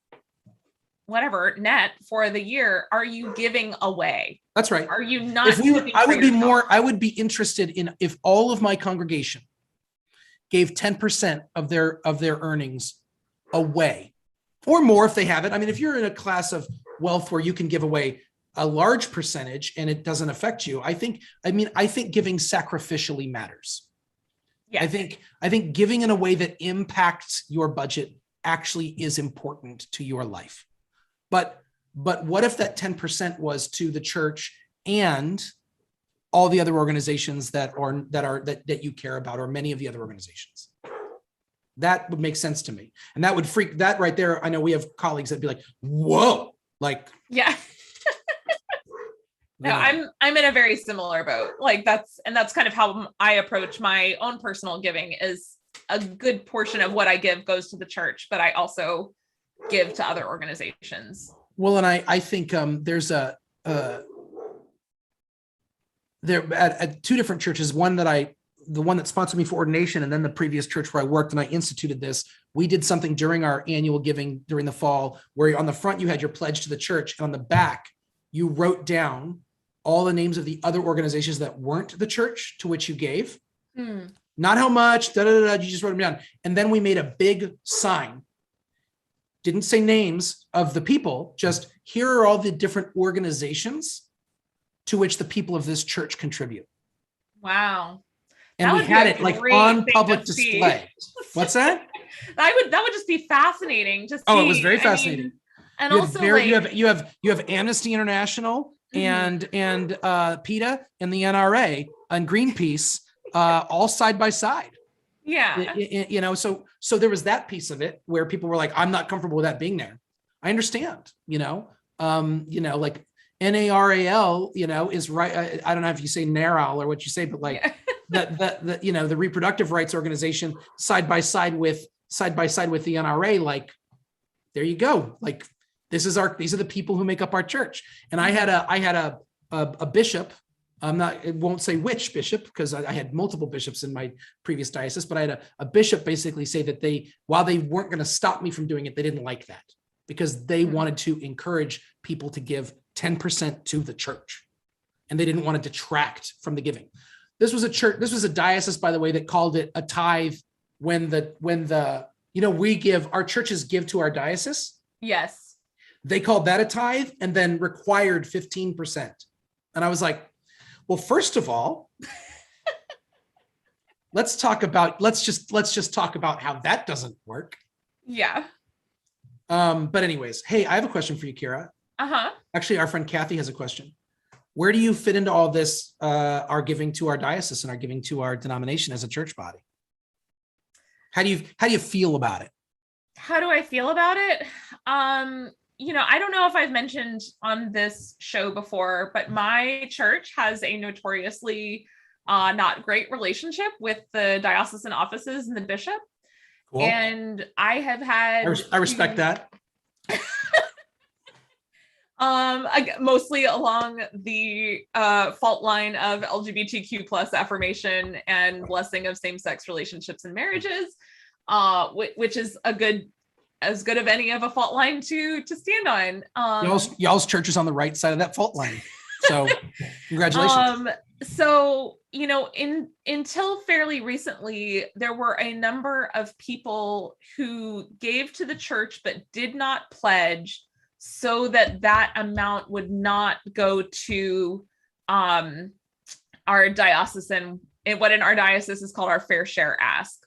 whatever net for the year are you giving away? That's right. Are you not? I would be interested in if all of my congregation gave 10% of their earnings away, or more if they have it. If you're in a class of wealth where you can give away a large percentage and it doesn't affect you, I think giving sacrificially matters. Yeah. I think giving in a way that impacts your budget actually is important to your life. But what if that 10% was to the church and all the other organizations that you care about, or many of the other organizations? That would make sense to me. And that would freak that right there. I know we have colleagues that'd be like, whoa, like, yeah. No, I'm in a very similar boat. Like that's kind of how I approach my own personal giving. Is a good portion of what I give goes to the church, but I also give to other organizations. Well, and I think there's there at two different churches, the one that sponsored me for ordination, and then the previous church where I worked and I instituted this, we did something during our annual giving during the fall, where on the front you had your pledge to the church, and on the back you wrote down all the names of the other organizations that weren't the church to which you gave. Not how much, you just wrote them down. And then we made a big sign. Didn't say names of the people, just here are all the different organizations to which the people of this church contribute. Wow. And we had it like on public display. What's that? That would just be fascinating to see. Oh, it was very fascinating. And also you have Amnesty International and PETA and the NRA and Greenpeace all side by side. Yeah. So there was that piece of it where people were like, I'm not comfortable with that being there. I understand, like NARAL, is right. I don't know if you say NARAL or what you say, but like the reproductive rights organization side by side with the NRA, like, there you go. Like, These are the people who make up our church. And I had a bishop. I won't say which bishop, because I had multiple bishops in my previous diocese, but I had a bishop basically say that while they weren't going to stop me from doing it, they didn't like that because they wanted to encourage people to give 10% to the church, and they didn't want to detract from the giving. This was a diocese, by the way, that called it a tithe when our churches give to our diocese. Yes. They called that a tithe and then required 15%. And I was like, well, first of all, let's just talk about how that doesn't work. Yeah. But anyways, hey, I have a question for you, Kira. Uh-huh. Actually, our friend Kathy has a question. Where do you fit into all this, our giving to our diocese and our giving to our denomination as a church body? How do you feel about it? How do I feel about it? I don't know if I've mentioned on this show before, but my church has a notoriously not great relationship with the diocesan offices and the bishop. Cool. And I have had... I respect that. Mostly along the fault line of LGBTQ plus affirmation and blessing of same-sex relationships and marriages, which is as good of any of a fault line to stand on. Y'all's church is on the right side of that fault line. So congratulations. So, until fairly recently, there were a number of people who gave to the church but did not pledge, so that amount would not go to our diocesan, what in our diocese is called our fair share ask.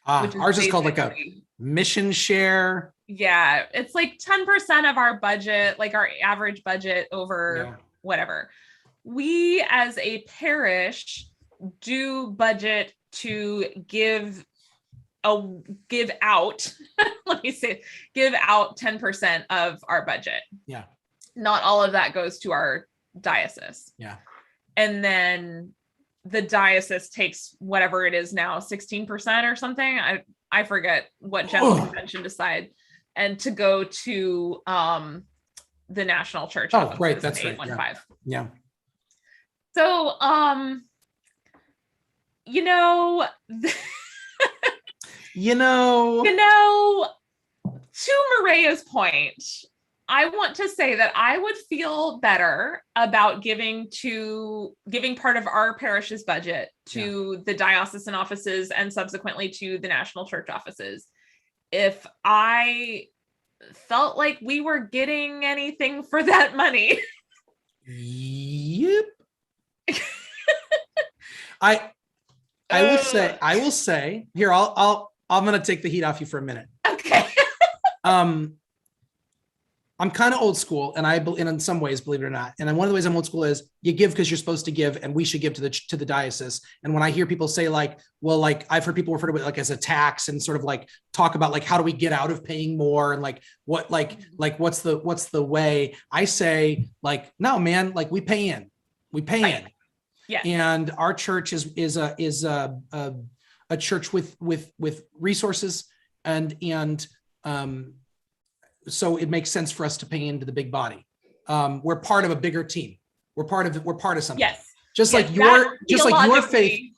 Ours is called like a mission share. Yeah, it's like 10% of our budget, like our average budget over whatever. We as a parish do budget to give out give out 10% of our budget. Yeah. Not all of that goes to our diocese. Yeah. And then the diocese takes whatever it is now, 16% or something. I forget what general convention decide, and to go to the national church. Oh, right. That's right. Yeah. So, to Maria's point, I want to say that I would feel better about giving part of our parish's budget to the diocesan offices and subsequently to the national church offices if I felt like we were getting anything for that money. Yep. I will say here, I'm going to take the heat off you for a minute. Okay. I'm kind of old school, and in some ways, believe it or not. And one of the ways I'm old school is you give because you're supposed to give, and we should give to the diocese. And when I hear people say I've heard people refer to it like as a tax and sort of like talk about like how do we get out of paying more and what's the way? I say like, no, man, like we pay in. Yeah. And our church is a church with resources and so it makes sense for us to pay into the big body. We're part of a bigger team. We're part of something. Yes. Just like your faith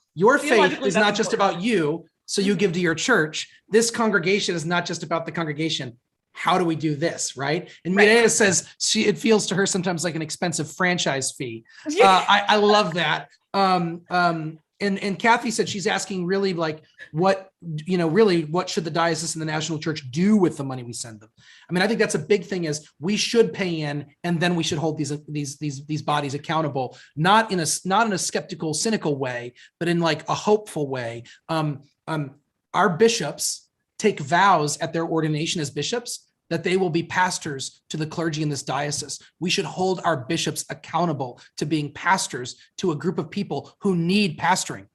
is not just about you. So you give to your church. This congregation is not just about the congregation. How do we do this? Right. And Mireya says it feels to her sometimes like an expensive franchise fee. I love that. And Kathy said she's asking really like what should the diocese and the national church do with the money we send them? I mean, I think that's a big thing is we should pay in and then we should hold these bodies accountable, not in a skeptical, cynical way, but in like a hopeful way. Our bishops take vows at their ordination as bishops that they will be pastors to the clergy in this diocese. We should hold our bishops accountable to being pastors to a group of people who need pastoring.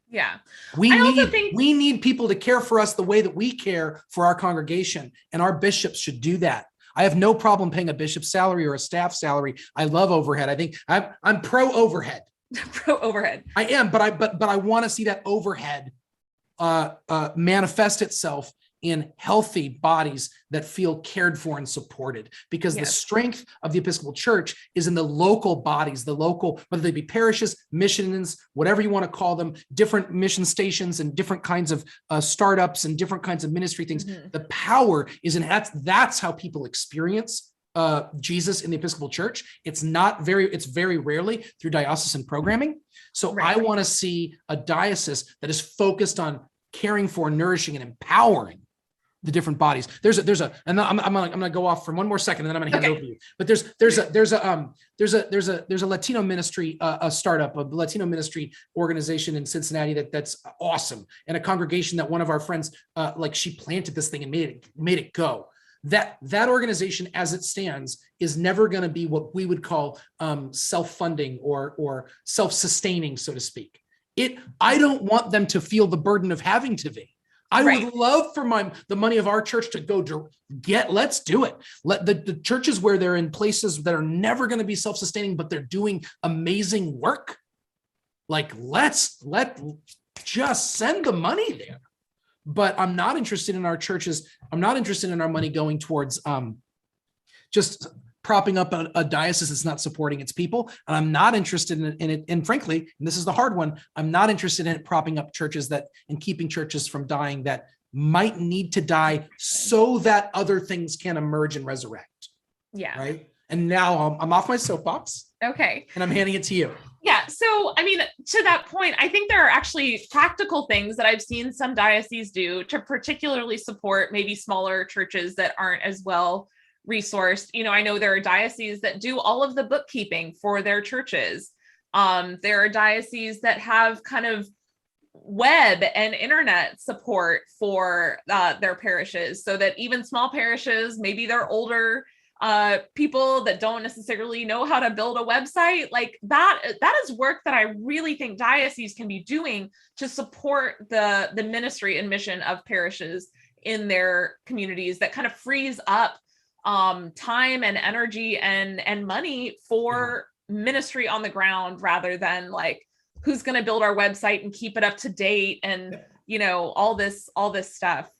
Yeah. We need people to care for us the way that we care for our congregation, and our bishops should do that. I have no problem paying a bishop's salary or a staff salary. I love overhead. I think I'm pro overhead. Pro overhead. I am, but I want to see that overhead manifest itself in healthy bodies that feel cared for and supported, because the strength of the Episcopal Church is in the local bodies, the local, whether they be parishes, missions, whatever you want to call them, different mission stations and different kinds of startups and different kinds of ministry things. The power is in that's how people experience Jesus in the Episcopal Church. It's very rarely through diocesan programming. So I want to see a diocese that is focused on caring for, nourishing, and empowering the different bodies. And I'm gonna go off for one more second, and then I'm gonna hand it over to you. But there's a Latino ministry, a startup, a Latino ministry organization in Cincinnati that's awesome, and a congregation that one of our friends, she planted this thing and made it go. That organization, as it stands, is never going to be what we would call self-funding or self-sustaining, so to speak. I don't want them to feel the burden of having to be. I would love for the money of our church to go let's do it. Let the churches where they're in places that are never going to be self-sustaining, but they're doing amazing work. Let's just send the money there. But I'm not interested in our churches. I'm not interested in our money going towards just propping up a diocese that's not supporting its people. And I'm not interested in it. And frankly, and this is the hard one, I'm not interested in it propping up churches and keeping churches from dying that might need to die so that other things can emerge and resurrect. Yeah. Right. And now I'm off my soapbox. Okay. And I'm handing it to you. Yeah. So, I mean, to that point, I think there are actually practical things that I've seen some dioceses do to particularly support maybe smaller churches that aren't as well resourced. I know there are dioceses that do all of the bookkeeping for their churches. There are dioceses that have kind of web and internet support for their parishes, so that even small parishes, maybe they're older people that don't necessarily know how to build a website, that is work that I really think dioceses can be doing to support the ministry and mission of parishes in their communities. That kind of frees up time and energy and money for ministry on the ground, rather than who's going to build our website and keep it up to date and all this stuff.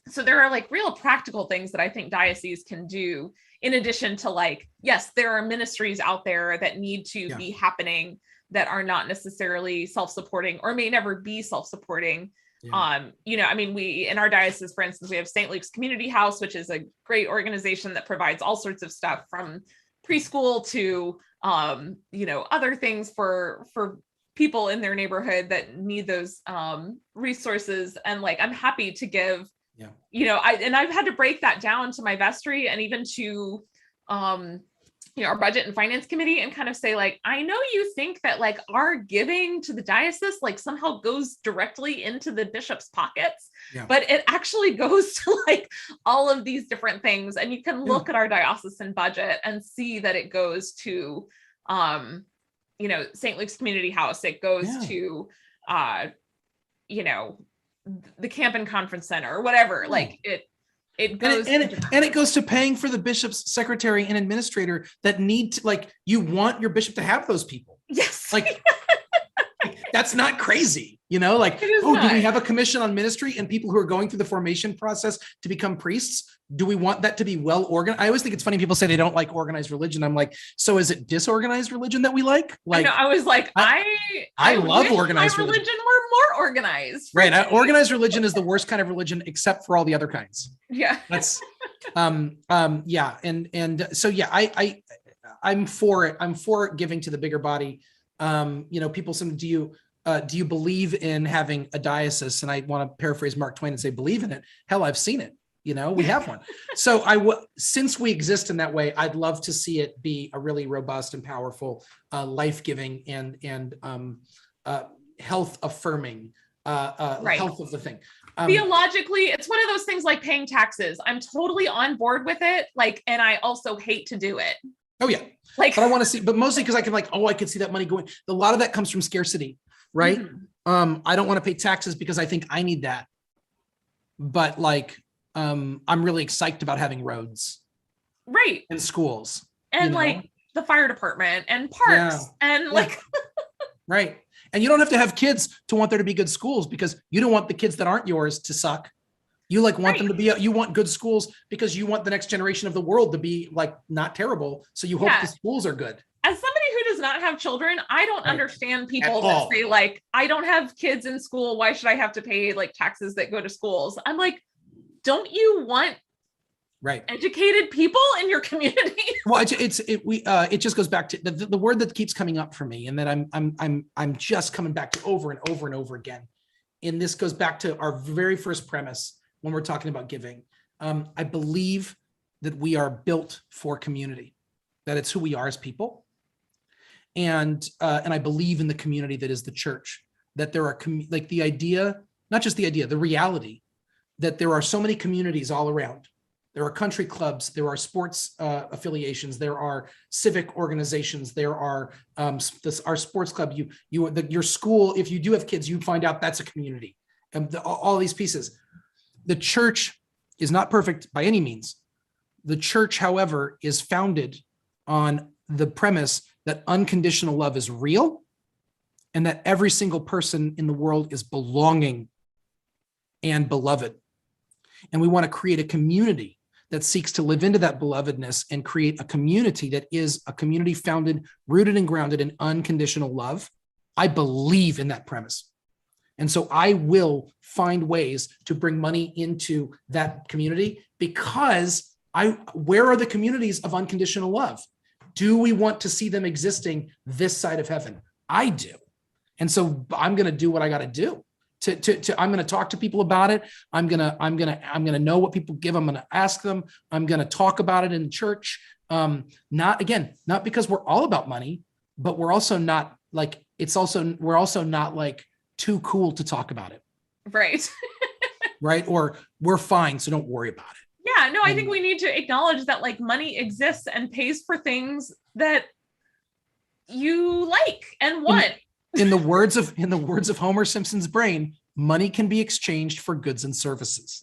So there are real practical things that I think dioceses can do, in addition to yes, there are ministries out there that need to be happening that are not necessarily self-supporting or may never be self-supporting. We, in our diocese, for instance, we have St. Luke's Community House, which is a great organization that provides all sorts of stuff from preschool to, other things for people in their neighborhood that need those resources. And I'm happy to give, I've had to break that down to my vestry and even to, our budget and finance committee, and kind of say, I know you think that our giving to the diocese somehow goes directly into the bishop's pockets, but it actually goes to all of these different things. And you can look at our diocesan budget and see that it goes to, St. Luke's Community House. It goes to, the Camp and Conference Center or whatever. It goes and it goes to paying for the bishop's secretary and administrator that need to, you want your bishop to have those people. Yes. That's not crazy, do we have a commission on ministry and people who are going through the formation process to become priests? Do we want that to be well organized? I always think it's funny. People say they don't like organized religion. I'm like, so is it disorganized religion that we like? I was I love organized religion. Were more organized. Right. Organized religion is the worst kind of religion, except for all the other kinds. Yeah. That's, I'm for it. I'm for giving to the bigger body. People say, do you believe in having a diocese? And I want to paraphrase Mark Twain and say, believe in it. Hell, I've seen it. We have one. So since we exist in that way, I'd love to see it be a really robust and powerful, life-giving and health affirming, health of the thing. Theologically, it's one of those things like paying taxes. I'm totally on board with it. And I also hate to do it. Oh yeah. But I want to see, but mostly because I can I could see that money going. A lot of that comes from scarcity, right? Mm-hmm. I don't want to pay taxes because I think I need that. But I'm really excited about having roads. Right. And schools. And the fire department and parks and right. And you don't have to have kids to want there to be good schools, because you don't want the kids that aren't yours to suck. You like want them to be, you want good schools because you want the next generation of the world to be like not terrible. So you hope the schools are good. As somebody who does not have children, I don't understand people that say like, I don't have kids in school. Why should I have to pay like taxes that go to schools? I'm like, don't you want educated people in your community? Well, it just goes back to the word that keeps coming up for me, and that I'm just coming back to over and over and over again. And this goes back to our very first premise when we're talking about giving. I believe that we are built for community, that it's who we are as people. And I believe in the community that is the church, that there are like the idea, not just the idea, the reality that there are so many communities all around. There are country clubs, there are sports affiliations, there are civic organizations, there are our sports club. Your school, if you do have kids, you find out that's a community, and all these pieces. The church is not perfect by any means. The church, however, is founded on the premise that unconditional love is real, and that every single person in the world is belonging and beloved. And we want to create a community that seeks to live into that belovedness and create a community that is a community founded, rooted and grounded in unconditional love. I believe in that premise. And so I will find ways to bring money into that community, because where are the communities of unconditional love? Do we want to see them existing this side of heaven? I do. And so I'm going to do what I got to do. I'm going to talk to people about it. I'm going to know what people give. I'm going to ask them. I'm going to talk about it in church. Not because we're all about money, but we're also not like, we're also not like too cool to talk about it. Right. Right. Or we're fine, so don't worry about it. Yeah, no, I think we need to acknowledge that like money exists and pays for things that you like and want. In the words of Homer Simpson's brain, money can be exchanged for goods and services.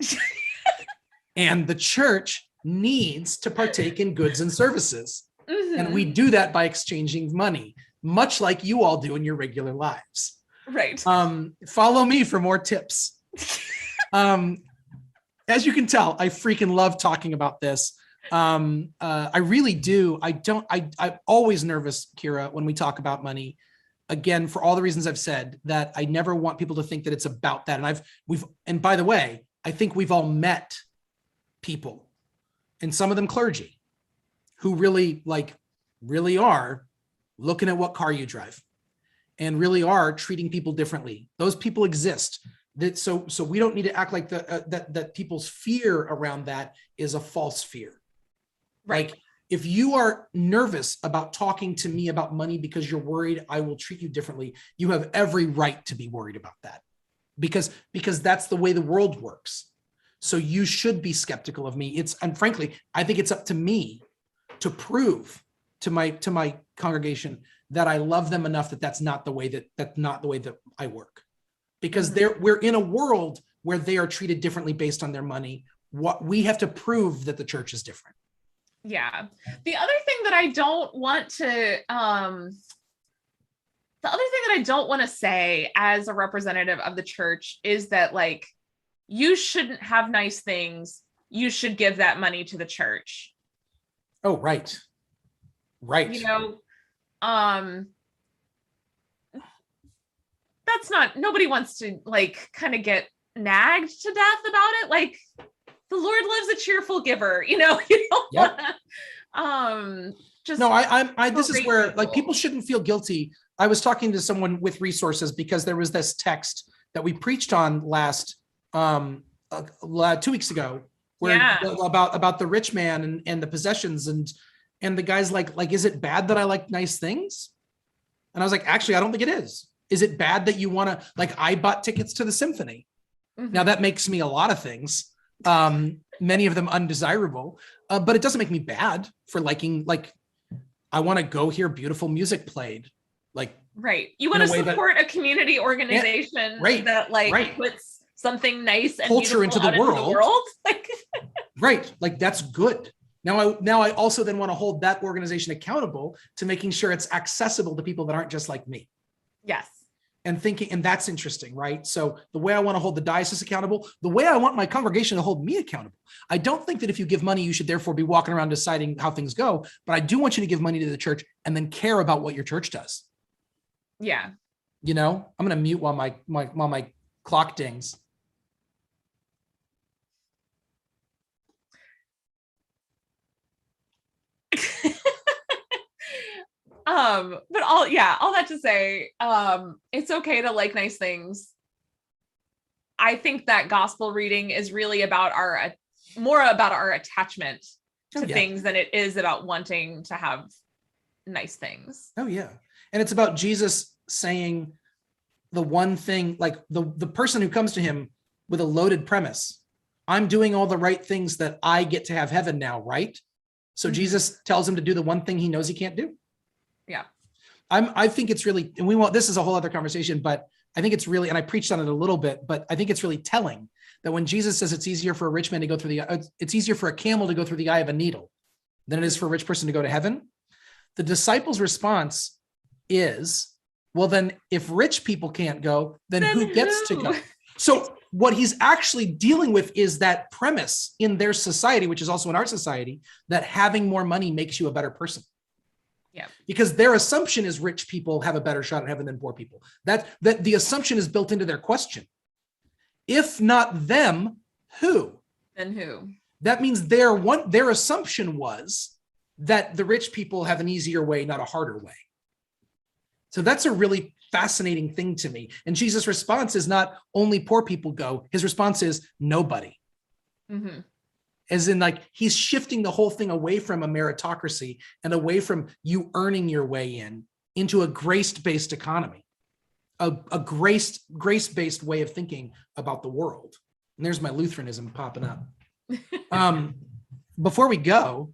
And the church needs to partake in goods and services. Mm-hmm. And we do that by exchanging money, much like you all do in your regular lives. Right. Follow me for more tips. As you can tell, I freaking love talking about this. I really do. I'm always nervous, Kira, when we talk about money. Again, for all the reasons I've said, that I never want people to think that it's about that. And by the way, I think we've all met people, and some of them clergy, who really are looking at what car you drive and really are treating people differently. Those people exist. So we don't need to act like that people's fear around that is a false fear. Right. Like, if you are nervous about talking to me about money because you're worried I will treat you differently, you have every right to be worried about that, because that's the way the world works. So you should be skeptical of me. And frankly, I think it's up to me to prove to my congregation that I love them enough that's not the way that I work. Because we're in a world where they are treated differently based on their money. What we have to prove that the church is different. Yeah. The other thing that I don't want to say as a representative of the church is that like, you shouldn't have nice things. You should give that money to the church. Oh, right. Right. You know, that's not, nobody wants to like kind of get nagged to death about it. Like, the Lord loves a cheerful giver, you know. You don't wanna, just no. This is where like people shouldn't feel guilty. I was talking to someone with resources because there was this text that we preached on 2 weeks ago, where about the rich man and the possessions, and the guy's like, is it bad that I like nice things? And I was like, actually, I don't think it is. Is it bad that you want to, like, I bought tickets to the symphony? Mm-hmm. Now that makes me a lot of things. Many of them undesirable, but it doesn't make me bad for liking, like, I want to go hear beautiful music played. Like, right. You want to support a community organization that puts something nice and culture into the world. Like, right. Like, that's good. Now I also then want to hold that organization accountable to making sure it's accessible to people that aren't just like me. Yes. and thinking, and that's interesting, right? So the way I want to hold the diocese accountable, the way I want my congregation to hold me accountable. I don't think that if you give money, you should therefore be walking around deciding how things go, but I do want you to give money to the church and then care about what your church does. Yeah. You know, I'm going to mute while my clock dings. But all that to say, it's okay to like nice things. I think that gospel reading is really about more about our attachment to things than it is about wanting to have nice things. Oh yeah. And it's about Jesus saying the one thing, like the person who comes to him with a loaded premise. I'm doing all the right things that I get to have heaven now, right? So Jesus tells him to do the one thing he knows he can't do. Yeah. I think it's really, and this is a whole other conversation, but I think it's really, and I preached on it a little bit, but I think it's really telling that when Jesus says it's easier for a rich man to go through it's easier for a camel to go through the eye of a needle than it is for a rich person to go to heaven. The disciples' response is, well, then if rich people can't go, then who gets to go? So what he's actually dealing with is that premise in their society, which is also in our society, that having more money makes you a better person. Yeah. Because their assumption is rich people have a better shot at heaven than poor people. That the assumption is built into their question. If not them, who? Then who? That means their assumption was that the rich people have an easier way, not a harder way. So that's a really fascinating thing to me. And Jesus' response is not only poor people go. His response is nobody. Mm-hmm. As in, like, he's shifting the whole thing away from a meritocracy and away from you earning your way into a grace-based economy, a grace-based way of thinking about the world. And there's my Lutheranism popping up. Before we go,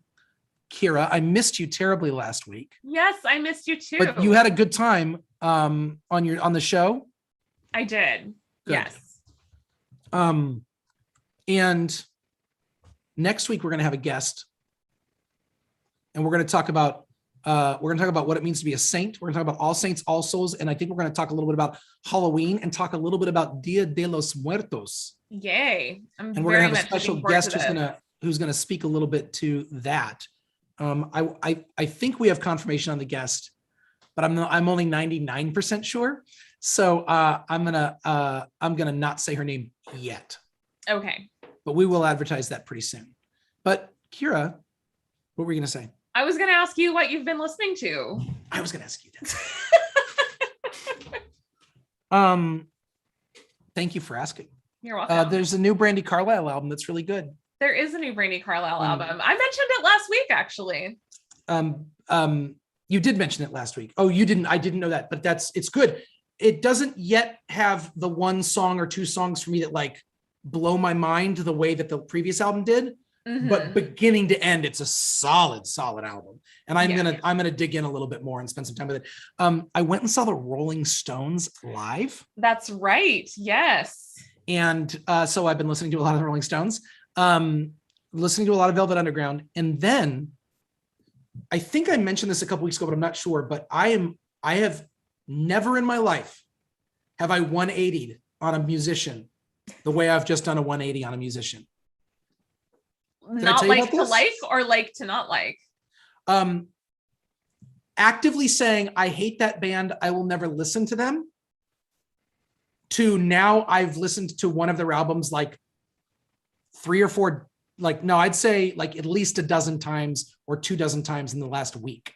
Kira, I missed you terribly last week. Yes, I missed you too. But you had a good time on the show. I did. Good. Yes. And next week we're going to have a guest, and we're going to talk about what it means to be a saint. We're going to talk about All Saints, All Souls, and I think we're going to talk a little bit about Halloween and talk a little bit about Dia de los Muertos. Yay! And we're going to have a special guest who's going to speak a little bit to that. I think we have confirmation on the guest, but I'm only 99% sure. So I'm gonna not say her name yet. Okay. But we will advertise that pretty soon. But Kira, what were you gonna say? I was gonna ask you what you've been listening to. I was gonna ask you that. Thank you for asking. You're welcome. There's a new Brandi Carlile album that's really good. There is a new Brandi Carlile album. I mentioned it last week, actually. You did mention it last week. Oh, you didn't. I didn't know that, but it's good. It doesn't yet have the one song or two songs for me that like blow my mind the way that the previous album did. Mm-hmm. But beginning to end, it's a solid album. And I'm gonna dig in a little bit more and spend some time with it. I went and saw the Rolling Stones live. That's right. Yes. And so I've been listening to a lot of the Rolling Stones. Listening to a lot of Velvet Underground, and then I think I mentioned this a couple weeks ago, but I'm not sure. But I have never in my life have I 180'd on a musician the way I've just done a 180 on a musician. Not like to like or like to not like. Actively saying I hate that band, I will never listen to them. To now I've listened to one of their albums like 3 or 4, like, no, I'd say like at least a dozen times or 24 times in the last week.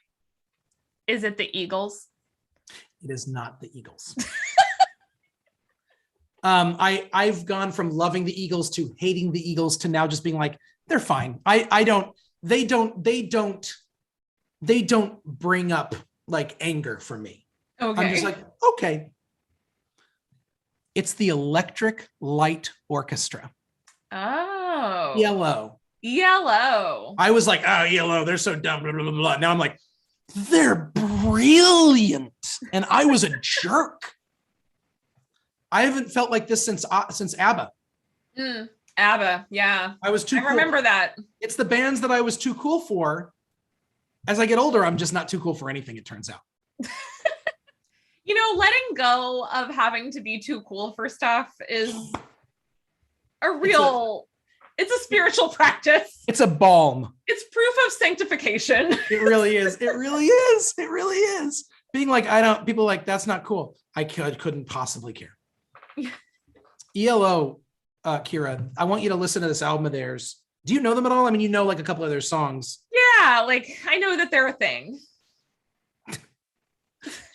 Is it the Eagles? It is not the Eagles. I've gone from loving the Eagles to hating the Eagles to now just being like, they're fine. They don't bring up like anger for me. Okay. I'm just like, okay. It's the Electric Light Orchestra. Oh. Yellow. I was like, oh, Yellow, they're so dumb, blah, blah, blah, blah. Now I'm like, they're brilliant. And I was a jerk. I haven't felt like this since ABBA. ABBA, yeah. I was too cool. I remember that. It's the bands that I was too cool for. As I get older, I'm just not too cool for anything, it turns out. You know, letting go of having to be too cool for stuff is it's a spiritual practice. It's a balm. It's proof of sanctification. It really is. It really is. It really is. Being like, people are like, that's not cool. I couldn't possibly care. Yeah. ELO, Kira, I want you to listen to this album of theirs. Do you know them at all? I mean, you know, like a couple of their songs. Yeah, like I know that they're a thing.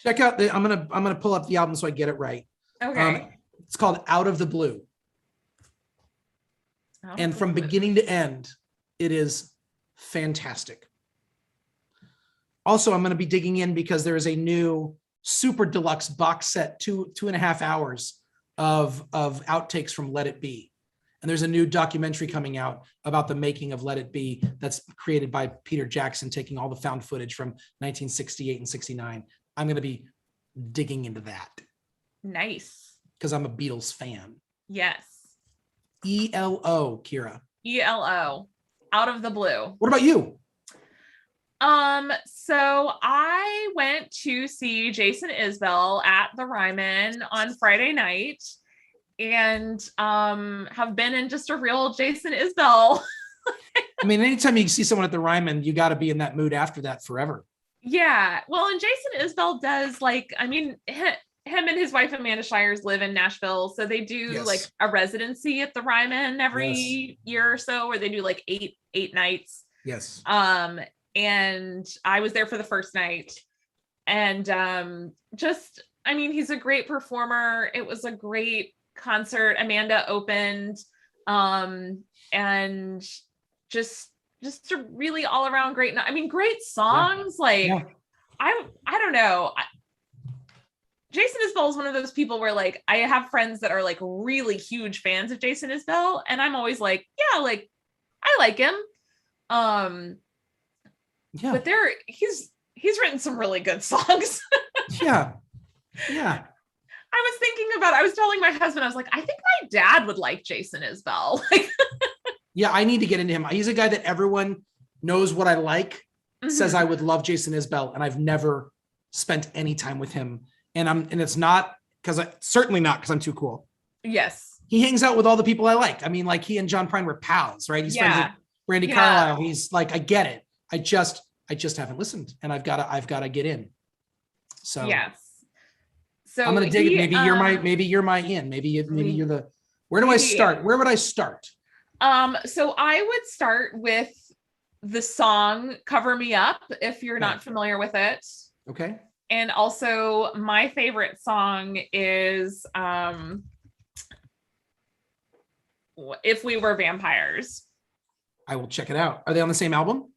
Check out I'm gonna pull up the album so I get it right. Okay. It's called Out of the Blue. And from beginning to end, it is fantastic. Also, I'm going to be digging in because there is a new super deluxe box set, 2.5 hours of outtakes from Let It Be. And there's a new documentary coming out about the making of Let It Be that's created by Peter Jackson, taking all the found footage from 1968 and 69. I'm going to be digging into that. Nice. Because I'm a Beatles fan. Yes. ELO, Kira. ELO, Out of the Blue. What about you? So I went to see Jason Isbell at the Ryman on Friday night and have been in just a real Jason Isbell. I mean, anytime you see someone at the Ryman, you got to be in that mood after that forever. Yeah. Well, and Jason Isbell does him and his wife Amanda Shires live in Nashville, so they do like a residency at the Ryman every year or so, where they do like eight nights. Yes. And I was there for the first night, and he's a great performer. It was a great concert. Amanda opened, and just a really all around great. Great songs. I don't know. Jason Isbell is one of those people where like I have friends that are like really huge fans of Jason Isbell, and I'm always like, yeah, like I like him. But he's written some really good songs. Yeah. I was telling my husband, I was like, I think my dad would like Jason Isbell. Yeah, I need to get into him. He's a guy that everyone knows what I like, says I would love Jason Isbell, and I've never spent any time with him. And it's not certainly not because I'm too cool. Yes. He hangs out with all the people I like. I mean, like he and John Prine were pals, right? He's friends with Randy Carlisle. He's like, I get it. I just haven't listened, and I've got to get in. So yes. So I'm gonna dig it. Maybe you're my in. Maybe you're the. Where do I start? Where would I start? So I would start with the song "Cover Me Up" if you're not familiar with it. Okay. And also my favorite song is If We Were Vampires. I will check it out. Are they on the same album?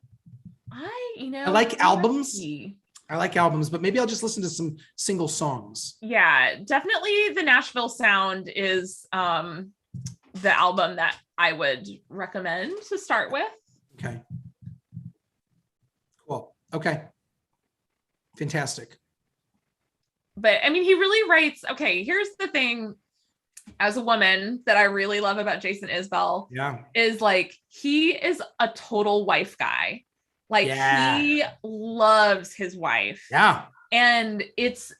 I like albums. I like albums, but maybe I'll just listen to some single songs. Yeah, definitely the Nashville Sound is the album that I would recommend to start with. Okay. Cool. Okay. Fantastic. But he really writes, okay, here's the thing as a woman that I really love about Jason Isbell is like, he is a total wife guy. Like he loves his wife. Yeah. And it's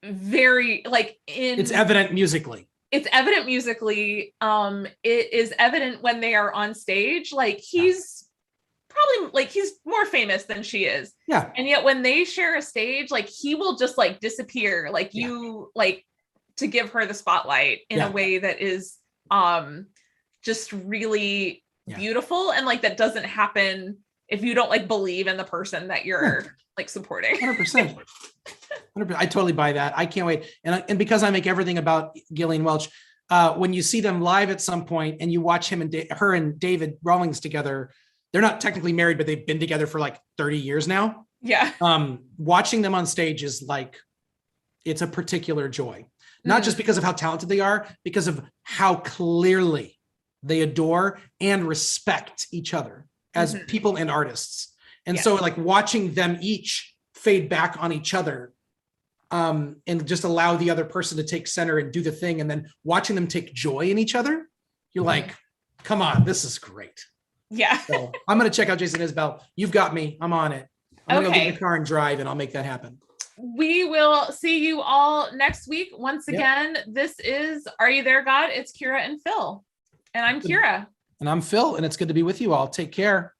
very it's evident musically. It's evident musically. It is evident when they are on stage. Like he's probably like he's more famous than she is. Yeah. And yet when they share a stage, like he will just like disappear. Like you like to give her the spotlight in a way that is just really beautiful. And like that doesn't happen if you don't like believe in the person that you're like supporting. 100%. 100%. I totally buy that. I can't wait. And because I make everything about Gillian Welch, when you see them live at some point and you watch him and her and David Rawlings together, they're not technically married, but they've been together for like 30 years now. Yeah. Watching them on stage is like, it's a particular joy, not just because of how talented they are, because of how clearly they adore and respect each other as people and artists. And so like watching them each fade back on each other and just allow the other person to take center and do the thing. And then watching them take joy in each other, you're like, come on, this is great. Yeah. So I'm going to check out Jason Isbell. You've got me. I'm on it. I'm going to go get in the car and drive, and I'll make that happen. We will see you all next week. Once again, This is Are You There, God? It's Kira and Phil. And I'm Kira. And I'm Phil, and it's good to be with you all. Take care.